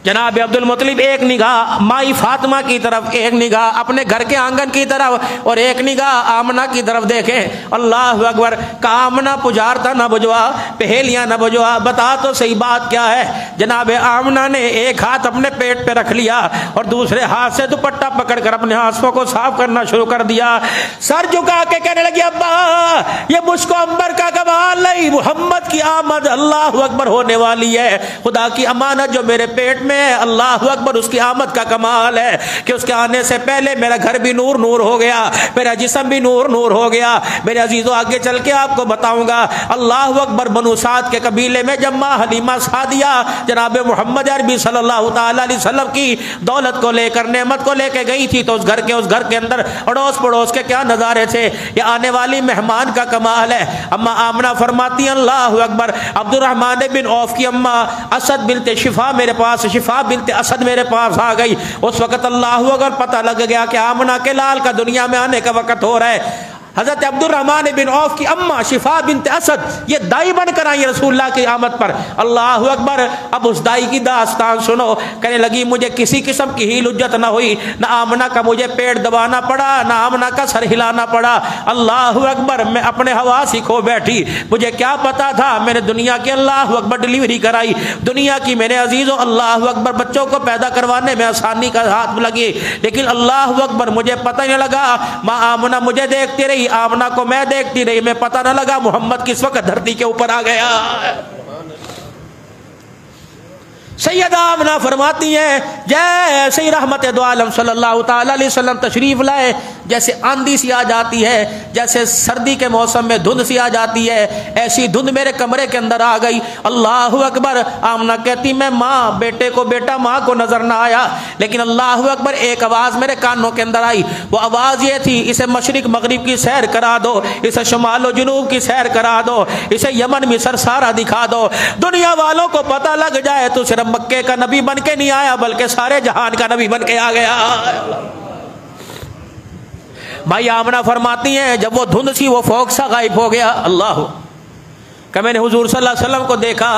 جناب عبد المطلب ایک نگاہ مائی فاطمہ کی طرف، ایک نگاہ اپنے گھر کے آنگن کی طرف، اور ایک نگاہ آمنہ کی طرف دیکھیں۔ اللہ اکبر۔ کہ آمنہ پجارتا نہ بجوا، پہیلیاں نہ بجوا، بتا تو صحیح بات کیا ہے۔ جناب آمنہ نے ایک ہاتھ اپنے پیٹ پہ رکھ لیا اور دوسرے ہاتھ سے دوپٹہ پکڑ کر اپنے آنسوں کو صاف کرنا شروع کر دیا، سر جھکا کے کہنے لگی ابا یہ مجھ کو امبر کا کمال نہیں، محمد کی آمد اللہ اکبر ہونے والی ہے، خدا کی امانت جو میرے پیٹ میں اللہ اکبر اس کی آمد کا کمال ہے کہ اس کے آنے سے پہلے میرا گھر بھی نور نور ہو گیا، میرا جسم بھی نور نور ہو گیا۔ میرے عزیزوں آگے چل کے آپ کو بتاؤں گا۔ اللہ اکبر۔ بنو سعد کے قبیلے میں جب ماں حلیمہ سعدیہ جناب محمد عربی صلی اللہ تعالی علیہ وسلم کی دولت کو لے کر نعمت کو لے کے گئی تھی تو اس گھر کے اندر اڑوس پڑوس کے کیا نظارے تھے، یہ آنے والی مہمان کا کمال ہے۔ اما آمنہ فرماتی ہیں اللہ اکبر عبد الرحمن بن عوف کی اماں اسد بنت شفا میرے پاس، شفا بنت اسد میرے پاس آ گئی۔ اس وقت اللہ اگر پتہ لگ گیا کہ آمنہ کے لال کا دنیا میں آنے کا وقت ہو رہا ہے۔ حضرت عبد الرحمن بن عوف کی اماں شفا بنت اسد یہ دائی بن کر آئی رسول اللہ کی آمد پر۔ اللہ اکبر۔ اب اس دائی کی داستان سنو۔ کہنے لگی مجھے کسی قسم کی ہیل حجت نہ ہوئی، نہ آمنہ کا مجھے پیٹ دبانا پڑا، نہ آمنہ کا سر ہلانا پڑا۔ اللہ اکبر۔ میں اپنے حواس ہی کھو بیٹھی، مجھے کیا پتا تھا، میں نے دنیا کی اللہ اکبر ڈلیوری کرائی، دنیا کی میرے عزیزوں اللہ اکبر بچوں کو پیدا کروانے میں آسانی کا ہاتھ لگی، لیکن اللہ اکبر مجھے پتہ نہیں لگا، ماں آمنہ مجھے دیکھتی رہی، آمنہ کو میں دیکھتی رہی، میں پتہ نہ لگا محمد کس وقت دھرتی کے اوپر آ گیا۔ سیدہ آمنہ فرماتی ہیں جیسے ہی رحمت دو عالم صلی اللہ تعالی علیہ وسلم تشریف لائے، جیسے آندھی سی آ جاتی ہے، جیسے سردی کے موسم میں دھند سی آ جاتی ہے، ایسی دھند میرے کمرے کے اندر آ گئی۔ اللہ اکبر۔ آمنہ کہتی میں ماں بیٹے کو، بیٹا ماں کو نظر نہ آیا، لیکن اللہ اکبر ایک آواز میرے کانوں کے اندر آئی، وہ آواز یہ تھی اسے مشرق مغرب کی سیر کرا دو، اسے شمال و جنوب کی سیر کرا دو، اسے یمن مصر سارا دکھا دو، دنیا والوں کو پتہ لگ جائے تو صرف مکے کا نبی بن کے نہیں آیا بلکہ سارے جہان کا نبی بن کے آ گیا۔ بھائی آمنہ فرماتی ہیں جب وہ دھند سی وہ فوگ سا غائب ہو گیا، اللہ کہ میں نے حضور صلی اللہ علیہ وسلم کو دیکھا،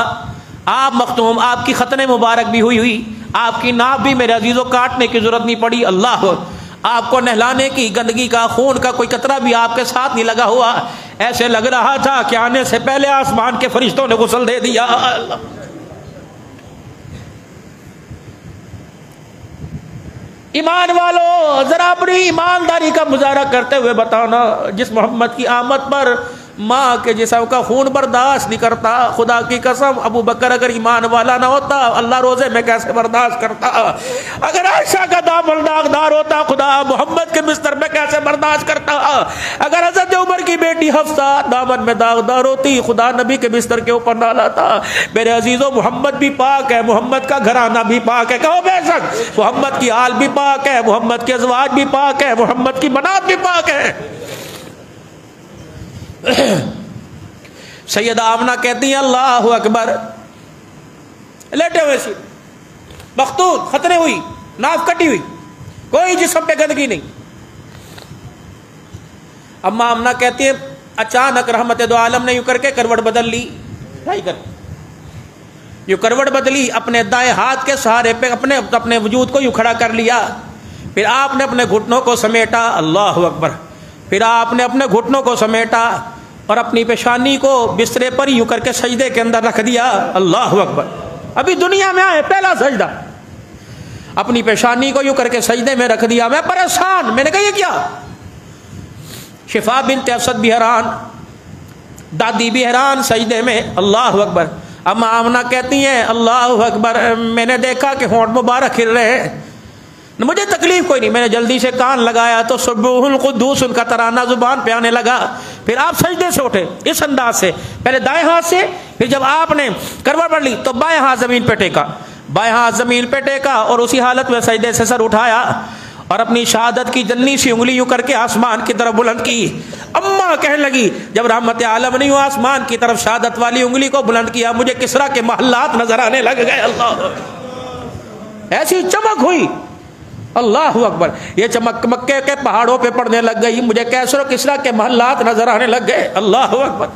آپ مختوم، آپ کی ختن مبارک بھی ہوئی، آپ کی ناپ بھی میرے عزیزوں کاٹنے کی ضرورت نہیں پڑی، اللہ آپ کو نہلانے کی گندگی کا خون کا کوئی قطرہ بھی آپ کے ساتھ نہیں لگا ہوا، ایسے لگ رہا تھا کہ آنے سے پہلے آسمان کے فرشتوں نے غسل دے دیا۔ ایمان والو ذرا اپنی ایمانداری کا مظاہرہ کرتے ہوئے بتانا، جس محمد کی آمد پر ماں کے جسم کا خون برداشت نہیں کرتا، خدا کی قسم ابو بکر اگر ایمان والا نہ ہوتا اللہ روزے میں کیسے برداشت کرتا، اگر عائشہ کا دامن داغدار ہوتا خدا محمد کے بستر میں کیسے برداشت کرتا، اگر حضرت عمر کی بیٹی حفصہ دامن میں داغدار ہوتی خدا نبی کے بستر کے اوپر نہ لاتا۔ میرے عزیزوں محمد بھی پاک ہے، محمد کا گھرانہ بھی پاک ہے، کہو بے شک محمد کی آل بھی پاک ہے، محمد کے ازواج بھی پاک ہے، محمد کی بنات بھی پاک ہے۔ سیدہ آمنہ کہتی ہیں اللہ اکبر، لیٹے ہوئے سی مختون ختنے ہوئی، ناف کٹی ہوئی، کوئی جسم پہ گندگی نہیں۔ اما آمنہ کہتی ہیں اچانک رحمت دو عالم نے یوں کر کے کروٹ بدل لی، یوں کروٹ بدلی، اپنے دائیں ہاتھ کے سہارے پہ اپنے وجود کو یوں کھڑا کر لیا، پھر آپ نے اپنے گھٹنوں کو سمیٹا، اللہ اکبر، پھر آپ نے اپنے گھٹنوں کو سمیٹا اور اپنی پیشانی کو بسترے پر یوں کر کے سجدے کے اندر رکھ دیا، اللہ اکبر۔ ابھی دنیا میں آئے پہلا سجدہ، اپنی پیشانی کو یوں کر کے سجدے میں رکھ دیا، میں پریشان، میں نے کہا یہ کیا؟ شفا بنت اسد بھی حیران، دادی بھی حیران سجدے میں، اللہ اکبر۔ اما آمنہ کہتی ہیں اللہ اکبر، میں نے دیکھا کہ ہونٹ مبارک ہل رہے ہیں، مجھے تکلیف کوئی نہیں، میں نے جلدی سے کان لگایا تو سبوح القدوس ان کا ترانہ زبان پہ آنے لگا۔ پھر آپ سجدے سے اٹھے اس انداز سے، پہلے دائیں ہاتھ سے، پھر جب آپ نے کروٹ پڑھ لی تو بائیں ہاتھ زمین پہ ٹیکا، بائیں ہاتھ زمین پہ ٹیکا اور اسی حالت میں سجدے سے سر اٹھایا اور اپنی شہادت کی جنی سی انگلی یوں کر کے آسمان کی طرف بلند کی۔ اماں کہنے لگی جب رحمت عالم نے یوں آسمان کی طرف شہادت والی انگلی کو بلند کیا، مجھے کسرا کے محلات نظر آنے لگ گئے، اللہ ایسی چمک ہوئی، اللہ اکبر، یہ چمک مکے کے پہاڑوں پہ پڑنے لگ گئی، مجھے کیسر و کسرا کے محلات نظر آنے لگ گئے، اللہ اکبر۔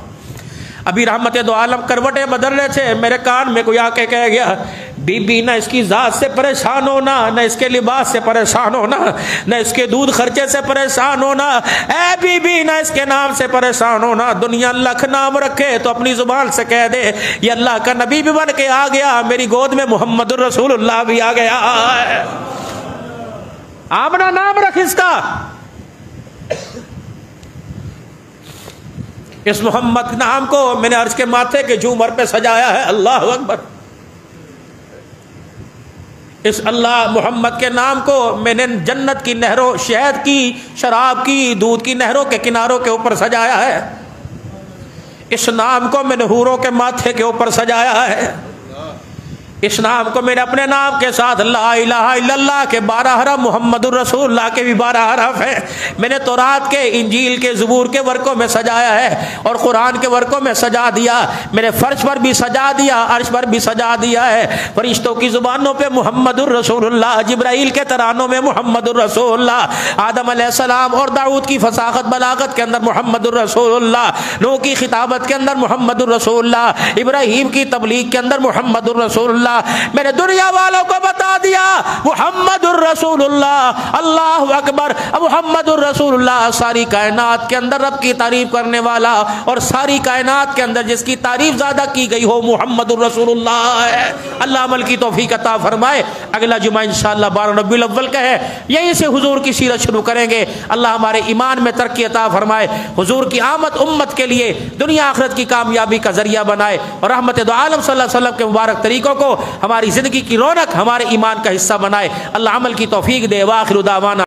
ابھی رحمت دو عالم کروٹیں بدل رہے تھے، میرے کان میں کوئی آ کے کہہ گیا بی بی نہ اس کی ذات سے پریشان ہونا، نہ اس کے لباس سے پریشان ہونا، نہ اس کے دودھ خرچے سے پریشان ہونا، اے بی بی نہ اس کے نام سے پریشان ہونا، دنیا لکھ نام رکھے تو اپنی زبان سے کہہ دے یہ اللہ کا نبی بھی بن کے آ گیا، میری گود میں محمد الرسول اللہ بھی آ گیا۔ آمنہ نام رکھ اس کا، اس محمد نام کو میں نے عرش کے ماتھے کے جھومر پہ سجایا ہے، اللہ اکبر۔ اس اللہ محمد کے نام کو میں نے جنت کی نہروں، شہد کی، شراب کی، دودھ کی نہروں کے کناروں کے اوپر سجایا ہے، اس نام کو میں نے حوروں کے ماتھے کے اوپر سجایا ہے، اس نام کو میں نے اپنے نام کے ساتھ لا الہ الا اللہ کے 12 حرف، محمد الرسول اللہ کے بھی 12 حرف ہیں، میں نے تورات کے، انجیل کے، زبور کے ورقوں میں سجایا ہے اور قرآن کے ورقوں میں سجا دیا، میرے فرش پر بھی سجا دیا، عرش پر بھی سجا دیا ہے، فرشتوں کی زبانوں پہ محمد الرسول اللہ، جبرائیل کے ترانوں میں محمد الرسول اللہ، آدم علیہ السلام اور داؤد کی فصاحت بلاغت کے اندر محمد الرسول اللہ، نوح کی خطابت کے اندر محمد الرسول اللہ، ابراہیم کی تبلیغ کے اندر محمد الرسول اللہ، میں نے دنیا والوں کو بتا دیا محمد الرسول اللہ، اللہ اکبر، محمد الرسول اللہ ساری کائنات کے اندر رب کی تعریف کرنے والا اور ساری کائنات کے اندر جس کی تعریف زیادہ کی گئی ہو محمد الرسول اللہ ہے۔ اللہ عمل کی توفیق عطا فرمائے۔ اگلا جمعہ انشاءاللہ 12 ربیع الاول کا ہے، یہیں سے حضور کی سیرت شروع کریں گے۔ اللہ ہمارے ایمان میں ترقی عطا فرمائے، حضور کی آمد امت کے لیے دنیا آخرت کی کامیابی کا ذریعہ بنائے اور رحمت دو عالم صلی اللہ علیہ وسلم کے مبارک طریقوں کو ہماری زندگی کی رونق، ہمارے ایمان کا حصہ بنائے۔ اللہ عمل کی توفیق دے۔ وآخر دعوانا